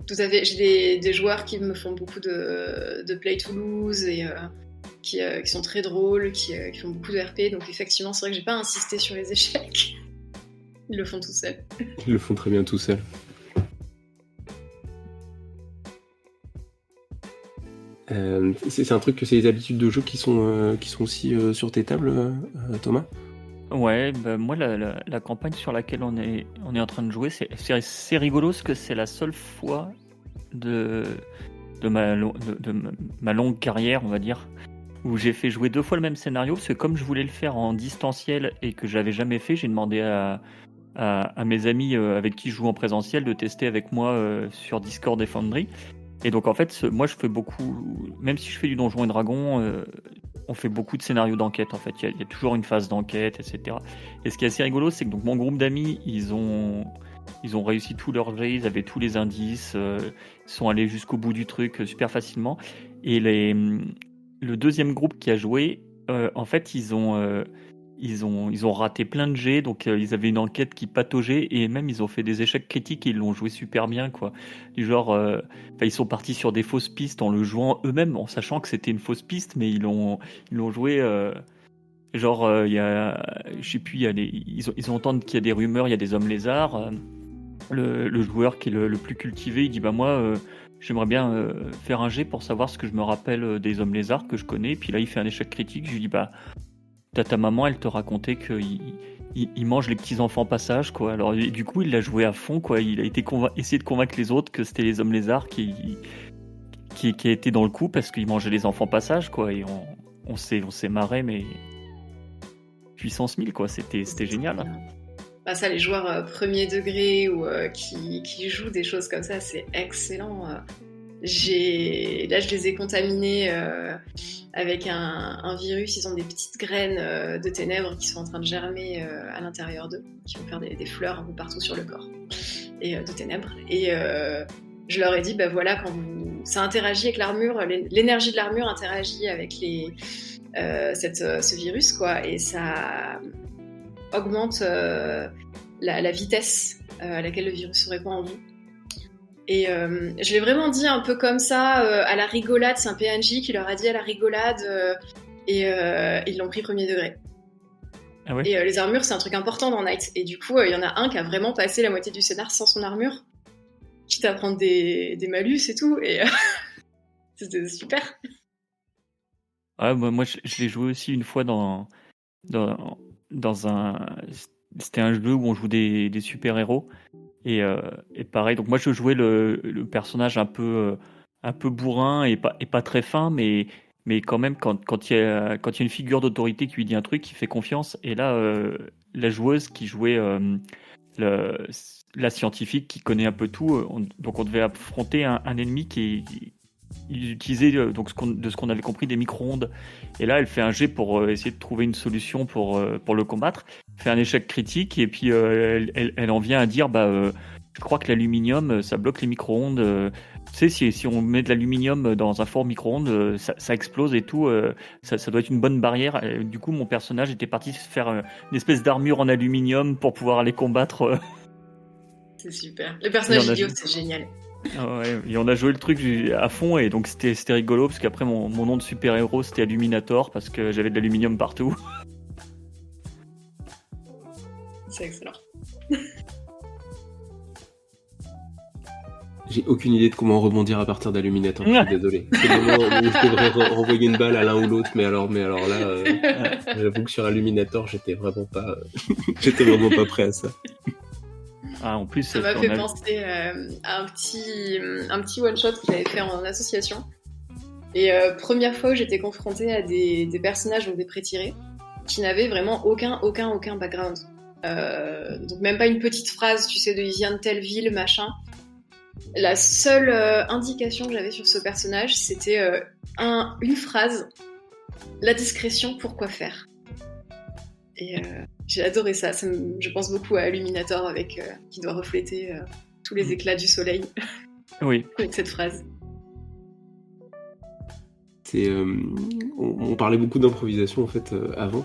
Tout à fait. J'ai des joueurs qui me font beaucoup de play to lose et qui sont très drôles, qui font beaucoup de RP. Donc effectivement, c'est vrai que j'ai pas insisté sur les échecs. Ils le font tout seuls. Ils le font très bien tout seuls. C'est un truc que c'est les habitudes de jeu qui sont aussi sur tes tables, Thomas? Ouais, bah, moi, la campagne sur laquelle on est en train de jouer, c'est rigolo parce que c'est la seule fois de ma longue carrière, on va dire, où j'ai fait jouer 2 fois le même scénario, parce que comme je voulais le faire en distanciel et que j'avais jamais fait, j'ai demandé à mes amis avec qui je joue en présentiel de tester avec moi sur Discord et Foundry. Et donc en fait, moi je fais beaucoup, même si je fais du Donjon et Dragon, on fait beaucoup de scénarios d'enquête en fait. Il y a toujours une phase d'enquête, etc. Et ce qui est assez rigolo, c'est que donc, mon groupe d'amis, ils ont réussi tous leurs jets, ils avaient tous les indices, ils sont allés jusqu'au bout du truc super facilement. Et le deuxième groupe qui a joué, en fait, ils ont raté plein de jets, donc ils avaient une enquête qui pataugeait et même ils ont fait des échecs critiques et ils l'ont joué super bien, quoi. Du genre, ils sont partis sur des fausses pistes en le jouant eux-mêmes, en sachant que c'était une fausse piste, mais ils l'ont joué. Genre, il y a, je sais plus, ils entendent qu'il y a des rumeurs, il y a des hommes lézards. Le joueur qui est le plus cultivé, il dit bah moi, j'aimerais bien faire un jet pour savoir ce que je me rappelle des hommes lézards que je connais. Puis là, il fait un échec critique. Je lui dis bah ta maman, elle te racontait qu'il mange les petits enfants passage, quoi. Alors et du coup, il l'a joué à fond, quoi. Il a été essayé de convaincre les autres que c'était les hommes lézards qui étaient dans le coup parce qu'ils mangeaient les enfants passage, quoi. Et on s'est marré, mais puissance 1000, quoi. C'était génial. Bah ça, les joueurs premier degré ou qui jouent des choses comme ça, c'est excellent. Là, je les ai contaminés avec un virus. Ils ont des petites graines de ténèbres qui sont en train de germer à l'intérieur d'eux, qui vont faire des fleurs un peu partout sur le corps et de ténèbres. Et je leur ai dit, bah voilà, ça interagit avec l'armure, l'énergie de l'armure interagit avec ce virus, quoi, et ça augmente la vitesse à laquelle le virus se répand en vous. Et je l'ai vraiment dit un peu comme ça, à la rigolade. C'est un PNJ qui leur a dit à la rigolade, et ils l'ont pris premier degré. Ah ouais. Et les armures, c'est un truc important dans Night. Et du coup, il y en a un qui a vraiment passé la moitié du scénar sans son armure, quitte à prendre des malus et tout. Et c'était super. Ouais, moi je l'ai joué aussi une fois dans un. C'était un jeu où on joue des super-héros. Et pareil, donc moi je jouais le personnage un peu bourrin et pas très fin, mais quand même, quand il y a une figure d'autorité qui lui dit un truc, il fait confiance. Et là, la joueuse qui jouait la scientifique qui connaît un peu tout, donc on devait affronter un ennemi il utilisait donc de ce qu'on avait compris des micro-ondes. Et là, elle fait un jet pour essayer de trouver une solution pour le combattre. Fait un échec critique et puis elle en vient à dire je crois que l'aluminium ça bloque les micro-ondes. Tu sais, si on met de l'aluminium dans un four micro-ondes, ça explose et tout. Ça doit être une bonne barrière. Du coup, mon personnage était parti faire une espèce d'armure en aluminium pour pouvoir aller combattre. C'est super. Le personnage Et on a idiot, joué. c'est génial. Ouais, et on a joué le truc à fond et donc c'était rigolo parce qu'après mon nom de super-héros c'était Illuminator parce que j'avais de l'aluminium partout. C'est excellent. J'ai aucune idée de comment rebondir à partir d'Illuminator, je suis désolé. C'est le moment où je devrais renvoyer une balle à l'un ou l'autre, mais alors là, j'avoue que sur Illuminator, j'étais vraiment pas prêt à ça. Ah, en plus, Ça m'a fait penser à un petit one-shot que j'avais fait en association. Et première fois où j'étais confrontée à des personnages, donc des pré-tirés, qui n'avaient vraiment aucun background. Donc même pas une petite phrase, tu sais, de il vient de telle ville, machin. La seule indication que j'avais sur ce personnage, c'était une phrase, la discrétion, pourquoi faire. Et j'ai adoré ça. Je pense beaucoup à Illuminator qui doit refléter tous les éclats du soleil. Oui. Avec cette phrase. On parlait beaucoup d'improvisation en fait avant.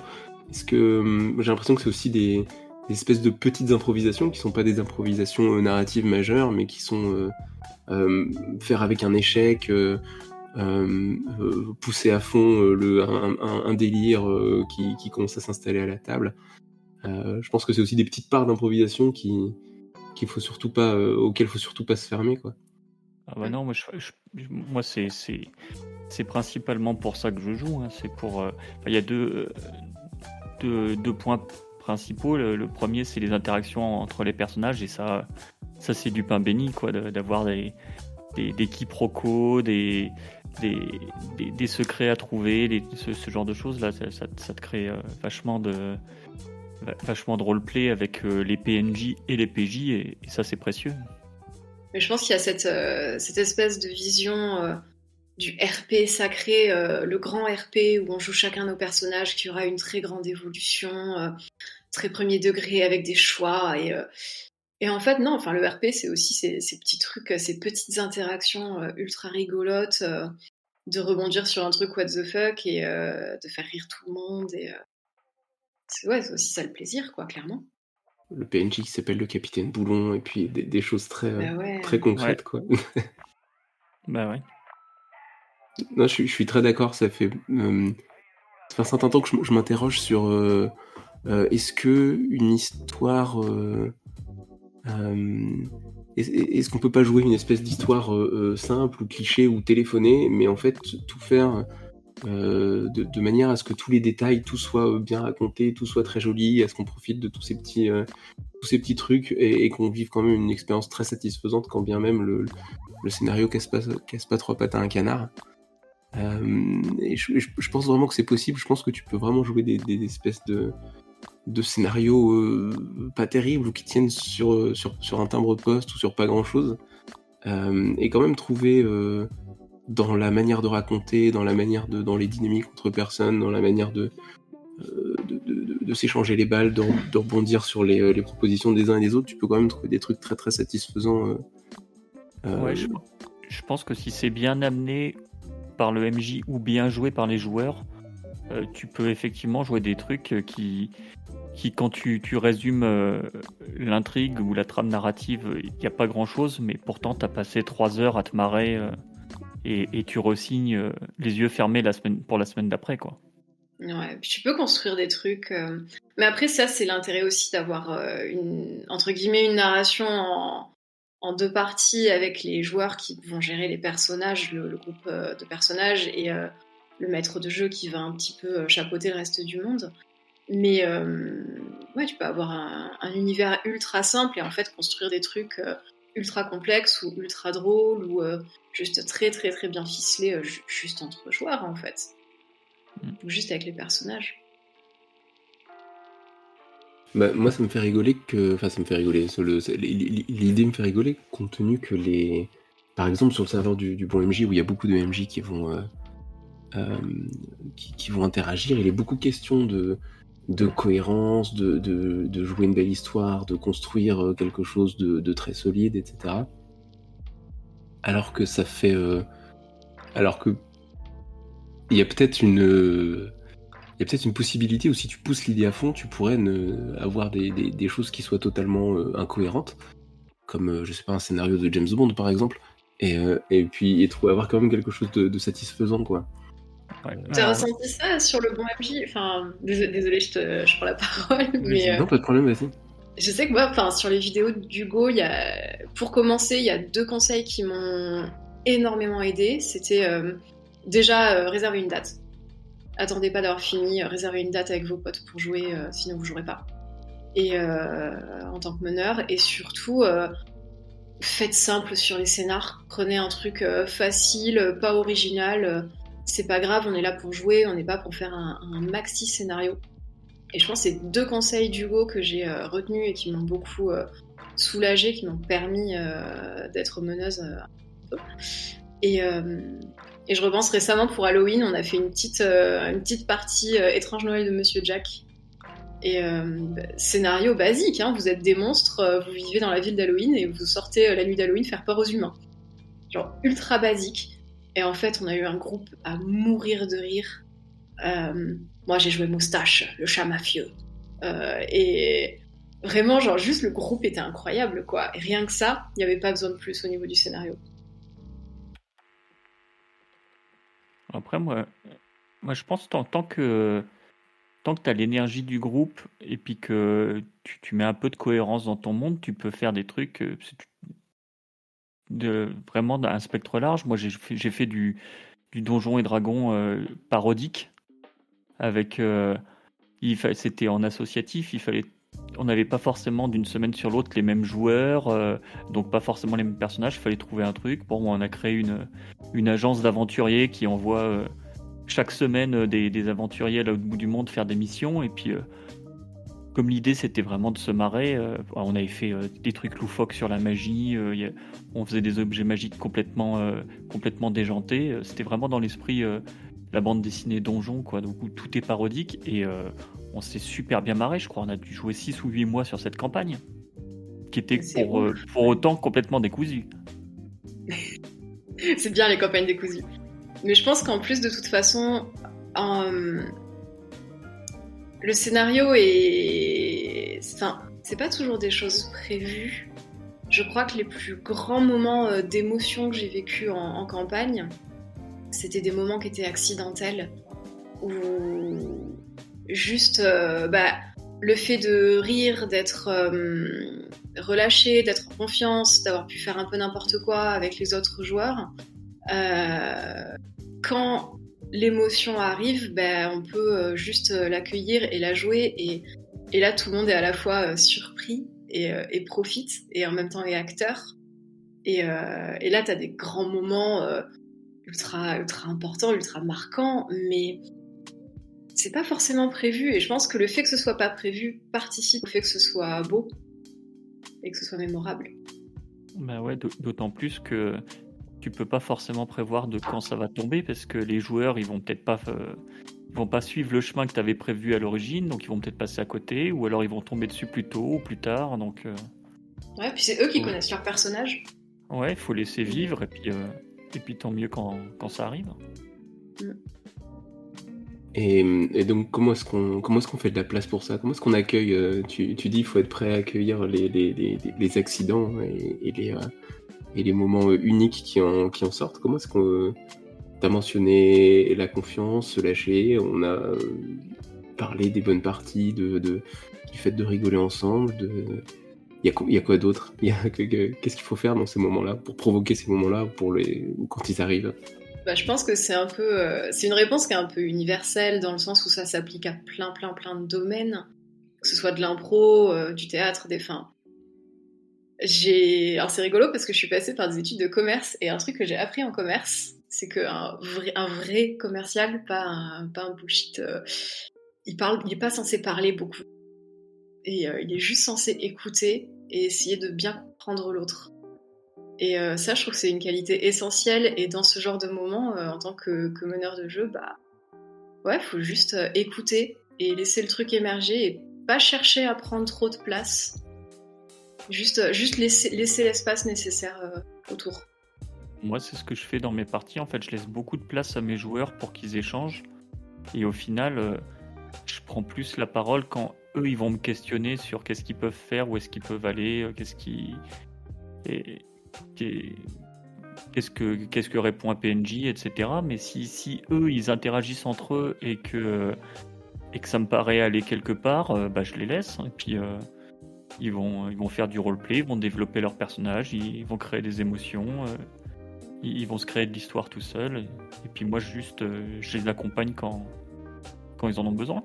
Est-ce que j'ai l'impression que c'est aussi des espèces de petites improvisations qui sont pas des improvisations narratives majeures, mais qui sont faire avec un échec, pousser à fond un délire qui commence à s'installer à la table. Je pense que c'est aussi des petites parts d'improvisation auxquelles faut surtout pas se fermer, quoi. Ah bah non, moi c'est principalement pour ça que je joue. Hein. C'est pour. Il y a deux points principaux. Le premier, c'est les interactions entre les personnages, et ça c'est du pain béni, quoi, d'avoir des quiproquos, des secrets à trouver, ce genre de choses là. Ça te crée vachement de roleplay avec les PNJ et les PJ, et ça c'est précieux. Mais je pense qu'il y a cette espèce de vision du RP sacré, le grand RP où on joue chacun nos personnages, qui aura une très grande évolution, très premier degré avec des choix. Et en fait, non, enfin, le RP, c'est aussi ces petits trucs, ces petites interactions ultra rigolotes, de rebondir sur un truc what the fuck et de faire rire tout le monde. Et c'est aussi ça le plaisir, quoi, clairement. Le PNJ qui s'appelle le Capitaine Boulon, et puis des choses très concrètes, quoi. Bah ouais. Non, je suis très d'accord. Ça fait un certain temps que je m'interroge sur est-ce que une histoire, est-ce qu'on peut pas jouer une espèce d'histoire simple ou cliché ou téléphonée, mais en fait tout faire de manière à ce que tous les détails, tout soit bien raconté, tout soit très joli, à ce qu'on profite de tous ces petits trucs et qu'on vive quand même une expérience très satisfaisante, quand bien même le scénario casse pas trois pattes à un canard. Et je pense vraiment que c'est possible. Je pense que tu peux vraiment jouer des espèces de scénarios pas terribles ou qui tiennent sur un timbre de poste ou sur pas grand chose, et quand même trouver dans la manière de raconter, dans les dynamiques entre personnes, dans la manière de s'échanger les balles, de rebondir sur les propositions des uns et des autres, tu peux quand même trouver des trucs très très satisfaisants. Ouais, je pense que si c'est bien amené par le MJ ou bien joué par les joueurs, tu peux effectivement jouer des trucs qui quand tu résumes l'intrigue ou la trame narrative, il n'y a pas grand chose, mais pourtant tu as passé 3 heures à te marrer et tu re-signes les yeux fermés pour la semaine d'après, quoi. Ouais, puis tu peux construire des trucs. Mais après, ça, c'est l'intérêt aussi d'avoir entre guillemets, une narration en 2 parties avec les joueurs qui vont gérer les personnages, le groupe de personnages, et le maître de jeu qui va un petit peu chapeauter le reste du monde. Mais ouais, tu peux avoir un univers ultra simple et en fait construire des trucs ultra complexes ou ultra drôles ou juste très très très bien ficelés, juste entre joueurs en fait. Ou juste avec les personnages. Bah, moi, ça me fait rigoler l'idée me fait rigoler compte tenu que par exemple, sur le serveur du bon MJ, où il y a beaucoup de MJ qui vont interagir, il est beaucoup question de cohérence, de jouer une belle histoire, de construire quelque chose de très solide, etc. alors que ça fait... alors que il y a peut-être une possibilité où si tu pousses l'idée à fond, tu pourrais avoir des choses qui soient totalement incohérentes, comme je sais pas, un scénario de James Bond par exemple, et puis avoir quand même quelque chose de satisfaisant, quoi. Ouais. T'as Alors, ressenti ça sur le bon MJ? Enfin, désolé, je prends la parole, mais Non, pas de problème, vas-y. je sais que moi, enfin, sur les vidéos d'Hugo, pour commencer, il y a 2 conseils qui m'ont énormément aidé. C'était déjà réserver une date. Attendez pas d'avoir fini, réservez une date avec vos potes pour jouer, sinon vous jouerez pas. Et en tant que meneur, et surtout faites simple sur les scénars. Prenez un truc facile, pas original. C'est pas grave, on est là pour jouer, on n'est pas pour faire un maxi scénario. Et je pense que c'est 2 conseils d'Hugo que j'ai retenus et qui m'ont beaucoup soulagée, qui m'ont permis d'être meneuse. Et je repense récemment pour Halloween, on a fait une petite partie étrange Noël de Monsieur Jack. Et scénario basique, hein, vous êtes des monstres, vous vivez dans la ville d'Halloween et vous sortez la nuit d'Halloween faire peur aux humains. Genre ultra basique. Et en fait, on a eu un groupe à mourir de rire. Moi, j'ai joué Moustache, le chat mafieux. Et vraiment, genre, juste le groupe était incroyable, quoi. Et rien que ça, il n'y avait pas besoin de plus au niveau du scénario. après, moi, je pense tant que tu as l'énergie du groupe et puis que tu mets un peu de cohérence dans ton monde, tu peux faire des trucs vraiment d'un spectre large. Moi, j'ai fait du Donjon et Dragon parodique avec. C'était en associatif, on n'avait pas forcément d'une semaine sur l'autre les mêmes joueurs, donc pas forcément les mêmes personnages, il fallait trouver un truc. Bon, on a créé une agence d'aventuriers qui envoie chaque semaine des aventuriers à l'autre bout du monde faire des missions, et puis comme l'idée c'était vraiment de se marrer, on avait fait des trucs loufoques sur la magie, on faisait des objets magiques complètement déjantés, c'était vraiment dans l'esprit la bande dessinée Donjon, quoi, donc où tout est parodique, et on s'est super bien marré. Je crois on a dû jouer 6 ou 8 mois sur cette campagne, qui était C'est pour autant complètement décousue. C'est bien les campagnes décousues. Mais je pense qu'en plus, de toute façon, le scénario est. Enfin, c'est pas toujours des choses prévues. Je crois que les plus grands moments d'émotion que j'ai vécu en campagne, c'était des moments qui étaient accidentels. Où juste le fait de rire, d'être relâché, d'être en confiance, d'avoir pu faire un peu n'importe quoi avec les autres joueurs. Quand l'émotion arrive, on peut juste l'accueillir et la jouer, et là tout le monde est à la fois surpris et profite, et en même temps est acteur. Et là t'as des grands moments ultra, ultra importants, ultra marquants, mais c'est pas forcément prévu, et je pense que le fait que ce soit pas prévu participe au fait que ce soit beau et que ce soit mémorable. Bah ouais, d'autant plus que tu peux pas forcément prévoir de quand ça va tomber, parce que les joueurs ils vont peut-être pas ils vont pas suivre le chemin que tu avais prévu à l'origine, donc ils vont peut-être passer à côté, ou alors ils vont tomber dessus plus tôt ou plus tard, donc Ouais, puis c'est eux qui connaissent leur personnage. ouais, il faut laisser vivre, et puis tant mieux quand ça arrive. Et donc, comment est-ce qu'on fait de la place pour ça? Comment est-ce qu'on accueille, tu dis qu'il faut être prêt à accueillir les accidents et les moments uniques qui en sortent. Comment est-ce qu'on... T'as mentionné la confiance, se lâcher, on a parlé des bonnes parties, du fait de rigoler ensemble, il y a quoi d'autre? Qu'est-ce qu'il faut faire dans ces moments-là pour provoquer ces moments-là quand ils arrivent? Je pense que c'est un peu, c'est une réponse qui est un peu universelle, dans le sens où ça s'applique à plein de domaines, que ce soit de l'impro, du théâtre, des fins. Alors c'est rigolo parce que je suis passée par des études de commerce, et un truc que j'ai appris en commerce, c'est qu'un vrai commercial, pas un bullshit, il est pas censé parler beaucoup, et il est juste censé écouter et essayer de bien comprendre l'autre. Et ça, je trouve que c'est une qualité essentielle, et dans ce genre de moment, en tant que meneur de jeu, faut juste écouter et laisser le truc émerger, et pas chercher à prendre trop de place. Juste laisser l'espace nécessaire autour. Moi, c'est ce que je fais dans mes parties. En fait, je laisse beaucoup de place à mes joueurs pour qu'ils échangent. Et au final, je prends plus la parole quand eux, ils vont me questionner sur qu'est-ce qu'ils peuvent faire, où est-ce qu'ils peuvent aller, et- qu'est- qu'est-ce que répond un PNJ, etc. Mais si eux, ils interagissent entre eux et que ça me paraît aller quelque part, bah, je les laisse. Et puis, ils vont faire du roleplay, ils vont développer leur personnage, ils vont créer des émotions, ils vont se créer de l'histoire tout seuls. Et puis moi, juste, je les accompagne quand ils en ont besoin.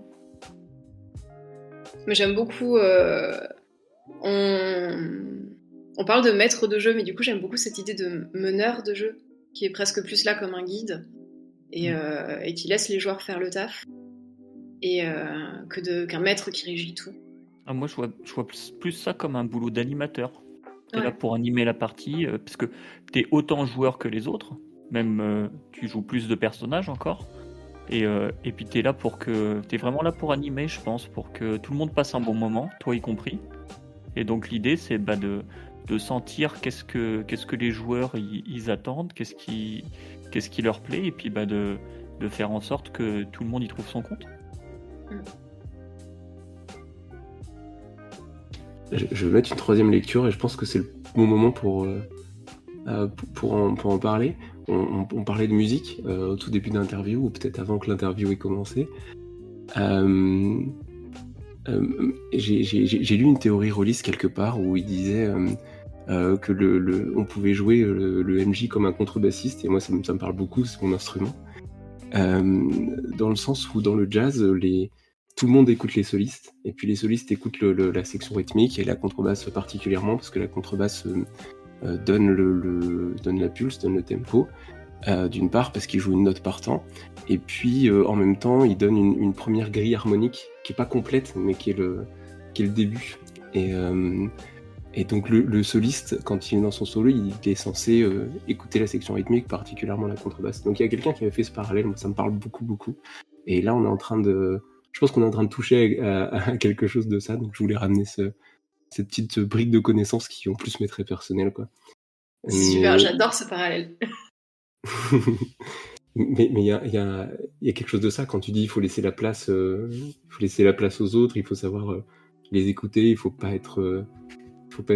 Mais j'aime beaucoup. On parle de maître de jeu, mais du coup, j'aime beaucoup cette idée de meneur de jeu, qui est presque plus là comme un guide et qui laisse les joueurs faire le taf, et qu'un maître qui régit tout. Ah, moi, je vois plus ça comme un boulot d'animateur. Tu es là Ouais. pour animer la partie, parce que tu es autant joueur que les autres, même tu joues plus de personnages encore. Et puis tu es vraiment là pour animer, je pense, pour que tout le monde passe un bon moment, toi y compris. Et donc l'idée, c'est de sentir qu'est-ce que les joueurs ils attendent, qu'est-ce qui leur plaît, et puis de faire en sorte que tout le monde y trouve son compte. Je vais mettre une troisième lecture et je pense que c'est le bon moment pour en parler. On parlait de musique au tout début de l'interview, ou peut-être avant que l'interview ait commencé. J'ai lu une théorie rôliste quelque part où il disait que on pouvait jouer le MJ comme un contrebassiste, et moi ça me parle beaucoup, c'est mon instrument. Dans le sens où dans le jazz, tout le monde écoute les solistes, et puis les solistes écoutent la section rythmique et la contrebasse particulièrement, parce que la contrebasse donne la pulse, donne le tempo, d'une part parce qu'il joue une note par temps, et puis en même temps il donne une première grille harmonique qui est pas complète, mais qui est le début. Et donc le soliste, quand il est dans son solo, il est censé écouter la section rythmique, particulièrement la contrebasse. Donc il y a quelqu'un qui avait fait ce parallèle, moi ça me parle beaucoup. Et là je pense qu'on est en train de toucher à quelque chose de ça, donc je voulais ramener cette petite brique de connaissances qui en plus m'est très personnelle, quoi. C'est super, j'adore ce parallèle. Mais il y a quelque chose de ça quand tu dis il faut laisser la place aux autres, il faut savoir les écouter, il faut pas être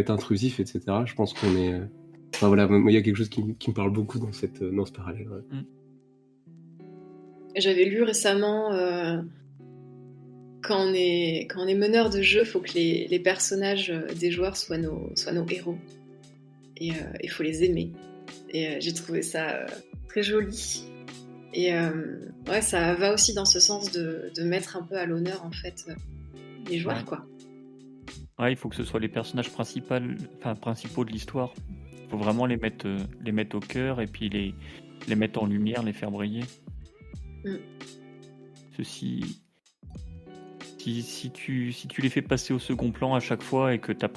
intrusif, etc. Je pense qu'on est enfin voilà, moi il y a quelque chose qui me parle beaucoup dans ce parallèle. Ouais. J'avais lu récemment quand on est meneur de jeu, il faut que les personnages des joueurs soient nos héros, et il faut les aimer. Et j'ai trouvé ça très joli. Et ouais, ça va aussi dans ce sens de mettre un peu à l'honneur en fait les joueurs, quoi. Ouais, il faut que ce soit les personnages principaux de l'histoire. Il faut vraiment les mettre au cœur, et puis les mettre en lumière, les faire briller. Si tu les fais passer au second plan à chaque fois, et que t'as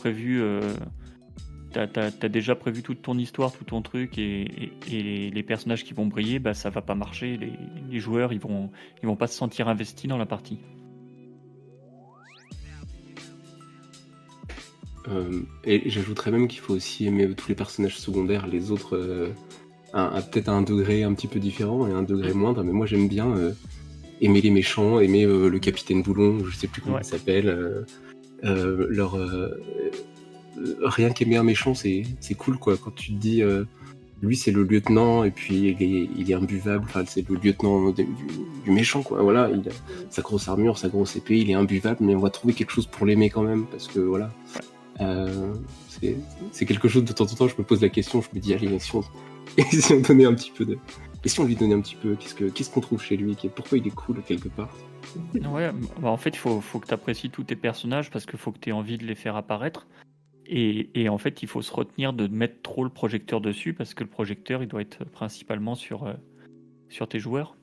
déjà prévu toute ton histoire, tout ton truc, et les personnages qui vont briller, bah ça va pas marcher. Les joueurs, ils vont pas se sentir investis dans la partie. Et j'ajouterais même qu'il faut aussi aimer tous les personnages secondaires, les autres peut-être à un degré un petit peu différent et un degré moindre, mais moi j'aime bien aimer les méchants, aimer le capitaine Boulon, je sais plus comment il s'appelle, rien qu'aimer un méchant, c'est cool, quoi. Quand tu te dis lui c'est le lieutenant, et puis il est imbuvable, enfin c'est le lieutenant du méchant, quoi. Voilà, il a sa grosse armure, sa grosse épée, il est imbuvable, mais on va trouver quelque chose pour l'aimer quand même, parce que voilà. C'est quelque chose, de temps en temps je me pose la question, je me dis allez, si on donnait un petit peu de... Et si on lui donnait un petit peu, qu'est-ce qu'on trouve chez lui, pourquoi il est cool quelque part? Ouais, bah en fait, il faut que tu apprécies tous tes personnages, parce qu'il faut que tu aies envie de les faire apparaître. Et en fait, il faut se retenir de mettre trop le projecteur dessus, parce que le projecteur, il doit être principalement sur tes joueurs.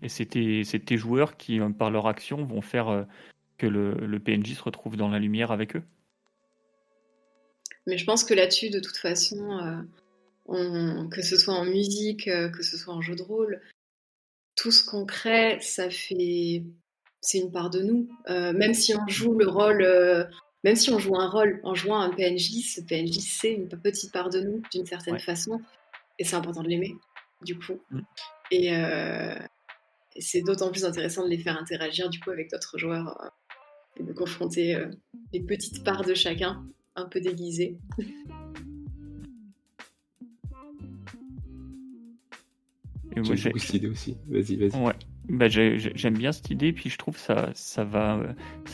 Et c'est tes joueurs qui, par leur action, vont faire que le PNJ se retrouve dans la lumière avec eux. Mais je pense que là-dessus, de toute façon, que ce soit en musique, que ce soit en jeu de rôle, tout ce qu'on crée, c'est une part de nous. Même si on joue le rôle, même si on joue un rôle en jouant un PNJ, ce PNJ c'est une petite part de nous d'une certaine façon. Et c'est important de l'aimer, du coup. Mm. Et c'est d'autant plus intéressant de les faire interagir, du coup, avec d'autres joueurs et de confronter les petites parts de chacun, un peu déguisées. Et moi, J'aime beaucoup cette idée aussi. Vas-y. Ouais. Bah, j'aime bien cette idée, puis je trouve ça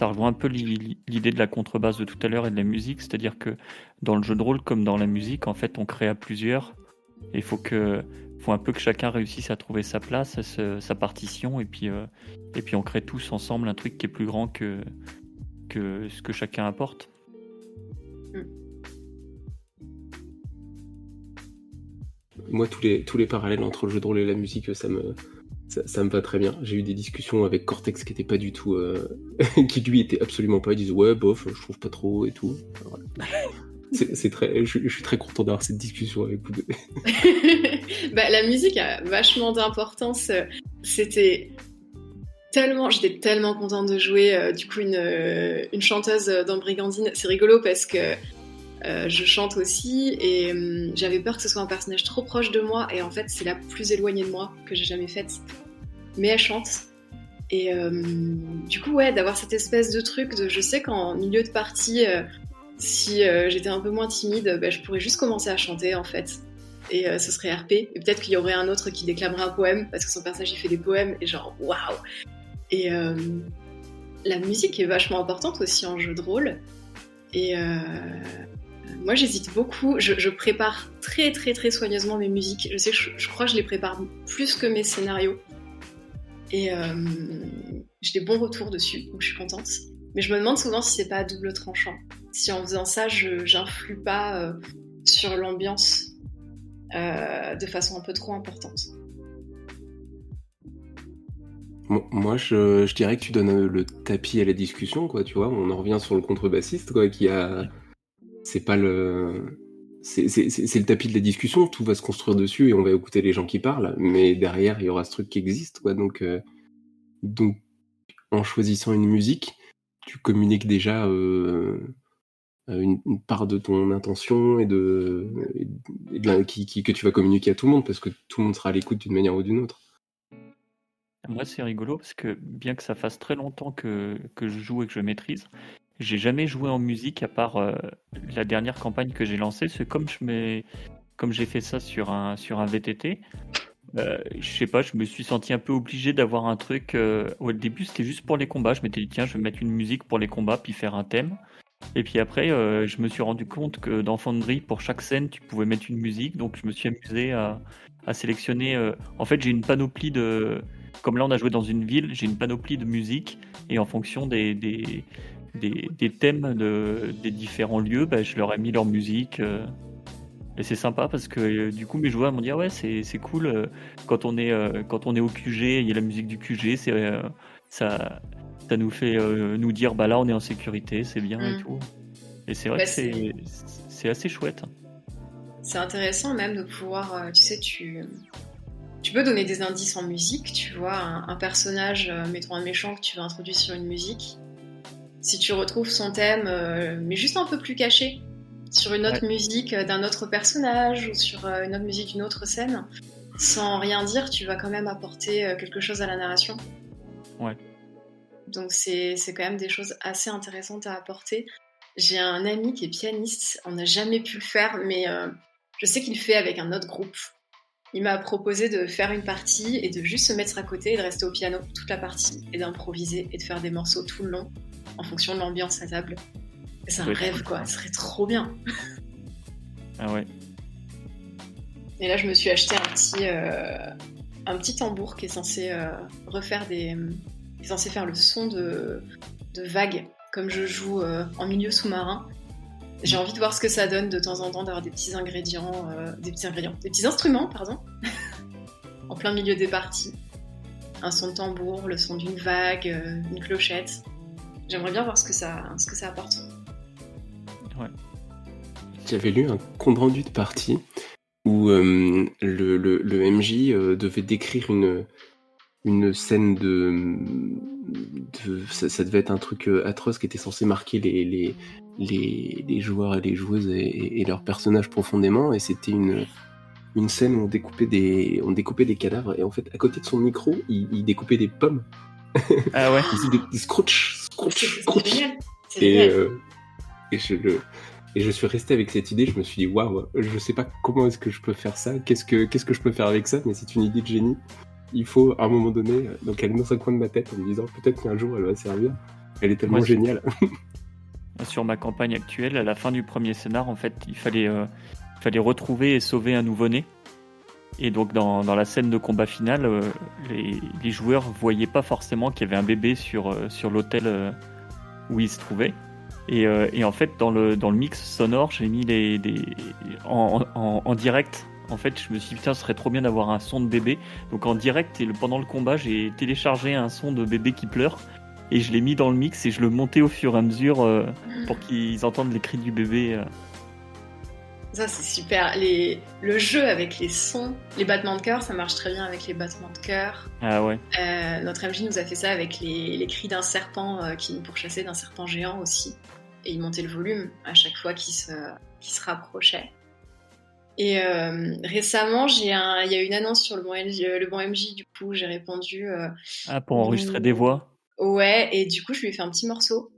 rejoint un peu l'idée de la contrebasse de tout à l'heure et de la musique, c'est-à-dire que dans le jeu de rôle comme dans la musique, en fait, on crée à plusieurs, et il faut un peu que chacun réussisse à trouver sa place, sa partition, et puis on crée tous ensemble un truc qui est plus grand que ce que chacun apporte. Moi, tous les parallèles entre le jeu de rôle et la musique, ça me va très bien. J'ai eu des discussions avec Cortex qui était pas du tout, qui lui était absolument pas. Il disait ouais bof, je trouve pas trop et tout. Voilà. C'est très, je suis très content d'avoir cette discussion avec vous deux. Bah, la musique a vachement d'importance. J'étais tellement contente de jouer du coup une chanteuse dans Brigandine. C'est rigolo parce que je chante aussi et j'avais peur que ce soit un personnage trop proche de moi et en fait c'est la plus éloignée de moi que j'ai jamais faite. Mais elle chante et du coup ouais, d'avoir cette espèce de truc de je sais qu'en milieu de partie si j'étais un peu moins timide, bah, je pourrais juste commencer à chanter en fait et ce serait RP et peut-être qu'il y aurait un autre qui déclamerait un poème parce que son personnage il fait des poèmes et genre waouh. Et la musique est vachement importante aussi en jeu de rôle et moi j'hésite beaucoup, je prépare très très très soigneusement mes musiques, je sais que je crois que je les prépare plus que mes scénarios et j'ai des bons retours dessus donc je suis contente, mais je me demande souvent si c'est pas à double tranchant, si en faisant ça j'influe pas sur l'ambiance de façon un peu trop importante. Moi, je dirais que tu donnes le tapis à la discussion, quoi, tu vois. On en revient sur le contrebassiste, quoi, qui a... C'est pas le... C'est le tapis de la discussion, tout va se construire dessus et on va écouter les gens qui parlent, mais derrière, il y aura ce truc qui existe, quoi. Donc en choisissant une musique, tu communiques déjà une part de ton intention et que tu vas communiquer à tout le monde, parce que tout le monde sera à l'écoute d'une manière ou d'une autre. Moi, c'est rigolo parce que bien que ça fasse très longtemps que je joue et que je maîtrise, j'ai jamais joué en musique à part la dernière campagne que j'ai lancée. C'est comme j'ai fait ça sur un VTT. Je sais pas, je me suis senti un peu obligé d'avoir un truc. Au début, c'était juste pour les combats. Je m'étais dit, tiens, je vais mettre une musique pour les combats, puis faire un thème. Et puis après, je me suis rendu compte que dans Foundry, pour chaque scène, tu pouvais mettre une musique. Donc, je me suis amusé à sélectionner. En fait, j'ai une panoplie de. Comme là, on a joué dans une ville, j'ai une panoplie de musique. Et en fonction des thèmes des différents lieux, bah, je leur ai mis leur musique. Et c'est sympa parce que du coup, mes joueurs m'ont dit ah ouais, c'est cool. Quand on est au QG, il y a la musique du QG. Ça nous fait nous dire bah là, on est en sécurité, c'est bien et tout. Et c'est vrai Bah, que c'est assez chouette. C'est intéressant même de pouvoir, tu sais, tu peux donner des indices en musique, tu vois, un personnage, mettons un méchant que tu veux introduire sur une musique. Si tu retrouves son thème, mais juste un peu plus caché, sur une autre musique d'un autre personnage ou sur une autre musique d'une autre scène, sans rien dire, tu vas quand même apporter quelque chose à la narration. Ouais. Donc c'est quand même des choses assez intéressantes à apporter. J'ai un ami qui est pianiste, on n'a jamais pu le faire, mais je sais qu'il le fait avec un autre groupe. Il m'a proposé de faire une partie et de juste se mettre à côté et de rester au piano toute la partie et d'improviser et de faire des morceaux tout le long en fonction de l'ambiance à table. Et c'est un rêve quoi, ce serait trop bien. Ah ouais. Et là je me suis acheté un petit tambour qui est censé qui est censé faire le son de vagues comme je joue en milieu sous-marin. J'ai envie de voir ce que ça donne de temps en temps d'avoir des petits instruments, pardon, en plein milieu des parties. Un son de tambour, le son d'une vague, une clochette. J'aimerais bien voir ce que ça apporte. Ouais. J'avais lu un compte rendu de partie où le MJ devait décrire une scène ça devait être un truc atroce qui était censé marquer les joueurs et les joueuses et leurs personnages profondément, et c'était une scène où on découpait des cadavres et en fait à côté de son micro, il découpait des pommes. Ah ouais. Il faisait des scrunch. C'est génial. C'est Et, génial. et je suis resté avec cette idée. Je me suis dit waouh, je sais pas comment est-ce que je peux faire ça. Qu'est-ce que je peux faire avec ça? Mais c'est une idée de génie. Il faut à un moment donné, donc elle est dans un coin de ma tête en me disant peut-être qu'un jour elle va servir. Elle est tellement Moi, géniale. sur ma campagne actuelle, à la fin du premier scénar, en fait, il fallait retrouver et sauver un nouveau-né. Et donc dans la scène de combat final, les joueurs voyaient pas forcément qu'il y avait un bébé sur l'hôtel où il se trouvait. Et en fait, dans le mix sonore, j'ai mis en direct. En fait, je me suis dit, putain, ce serait trop bien d'avoir un son de bébé. Donc en direct, pendant le combat, j'ai téléchargé un son de bébé qui pleure. Et je l'ai mis dans le mix et je le montais au fur et à mesure pour qu'ils entendent les cris du bébé. Ça, c'est super. Le jeu avec les sons, les battements de cœur, ça marche très bien avec les battements de cœur. Ah ouais. Notre MJ nous a fait ça avec les cris d'un serpent qui nous pourchassait, d'un serpent géant aussi. Et il montait le volume à chaque fois qu'il se rapprochait. Et récemment, il y a une annonce sur le bon MJ, du coup, j'ai répondu. Pour enregistrer des voix. Ouais, et du coup, je lui ai fait un petit morceau.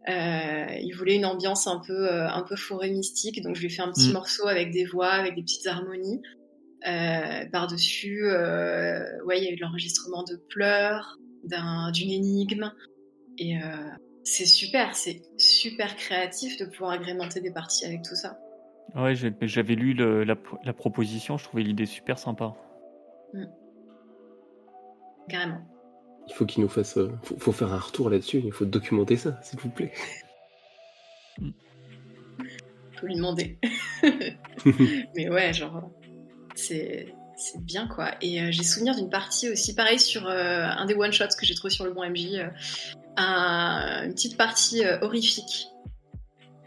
Il voulait une ambiance un peu forêt mystique, donc je lui ai fait un petit morceau avec des voix, avec des petites harmonies. Par-dessus, il y a eu de l'enregistrement de pleurs, d'une énigme. Et c'est super créatif de pouvoir agrémenter des parties avec tout ça. Ouais, j'avais lu la proposition, je trouvais l'idée super sympa. Carrément. Il faut qu'il nous fasse. Faut faire un retour là-dessus, il faut documenter ça, s'il vous plaît. Faut lui demander. Mais ouais, genre, c'est bien quoi. Et j'ai souvenir d'une partie aussi, pareil, sur un des one-shots que j'ai trouvé sur le bon MJ, une petite partie horrifique.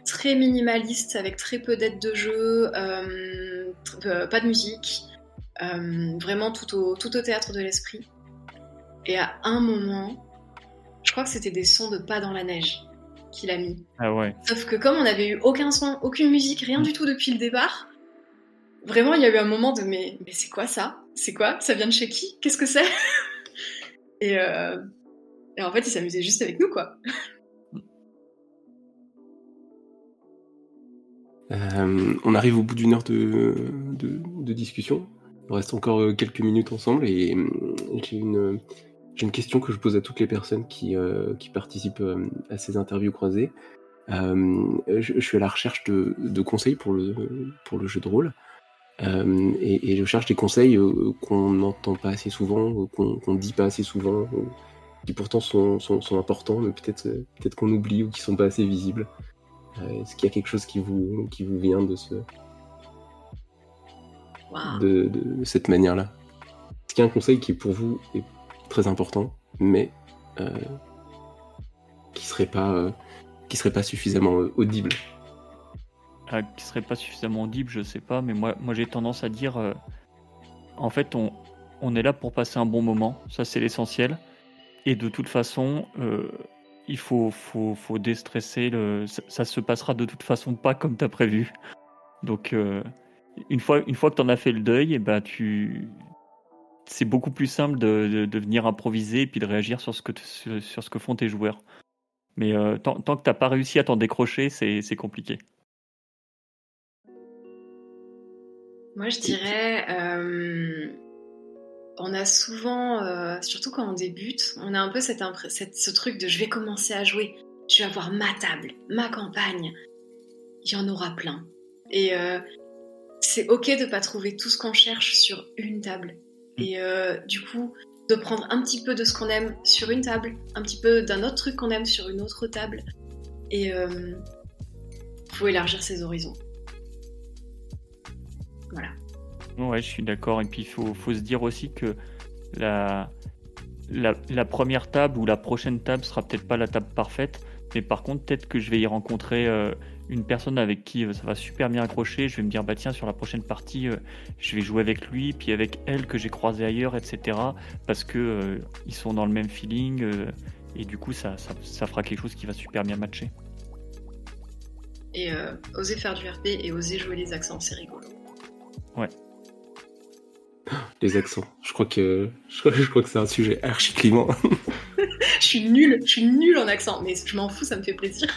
Très minimaliste, avec très peu d'aide de jeu, pas de musique, vraiment tout au théâtre de l'esprit. Et à un moment, je crois que c'était des sons de pas dans la neige qu'il a mis. Ah ouais. Sauf que comme on n'avait eu aucun son, aucune musique, rien du tout depuis le départ, vraiment il y a eu un moment de mais c'est quoi ça? C'est quoi? Ça vient de chez qui? Qu'est-ce que c'est? Et en fait il s'amusait juste avec nous quoi. On arrive au bout d'une heure de discussion. Il reste encore quelques minutes ensemble et j'ai une question que je pose à toutes les personnes qui participent à ces interviews croisées. Je suis à la recherche de conseils pour le jeu de rôle et je cherche des conseils qu'on n'entend pas assez souvent, qu'on dit pas assez souvent, qui pourtant sont importants, mais peut-être qu'on oublie ou qui sont pas assez visibles. Est-ce qu'il y a quelque chose qui vous vient de cette manière-là? Est-ce qu'il y a un conseil qui pour vous est très important, mais qui serait pas suffisamment audible? Qui serait pas suffisamment audible, je sais pas, mais moi j'ai tendance à dire, en fait on est là pour passer un bon moment, ça c'est l'essentiel, et de toute façon il faut déstresser, ça se passera de toute façon pas comme t'as prévu. Donc une fois que t'en as fait le deuil, et ben c'est beaucoup plus simple de venir improviser et puis de réagir sur ce que font tes joueurs. Mais tant que t'as pas réussi à t'en décrocher, c'est compliqué. Moi je dirais, on a souvent, surtout quand on débute, on a un peu ce truc de je vais commencer à jouer, je vais avoir ma table, ma campagne, il y en aura plein. Et c'est ok de pas trouver tout ce qu'on cherche sur une table. Et du coup, de prendre un petit peu de ce qu'on aime sur une table, un petit peu d'un autre truc qu'on aime sur une autre table. Et faut élargir ses horizons. Voilà. Ouais, je suis d'accord. Et puis il faut se dire aussi que la première table ou la prochaine table sera peut-être pas la table parfaite, mais par contre peut-être que je vais y rencontrer une personne avec qui ça va super bien accrocher. Je vais me dire bah tiens, sur la prochaine partie je vais jouer avec lui, puis avec elle que j'ai croisé ailleurs, etc. Parce que ils sont dans le même feeling et du coup ça fera quelque chose qui va super bien matcher. Et oser faire du RP et oser jouer les accents, c'est rigolo. Ouais. Les accents. Je crois que c'est un sujet archi clivant. Je suis nulle en accent, mais je m'en fous, ça me fait plaisir.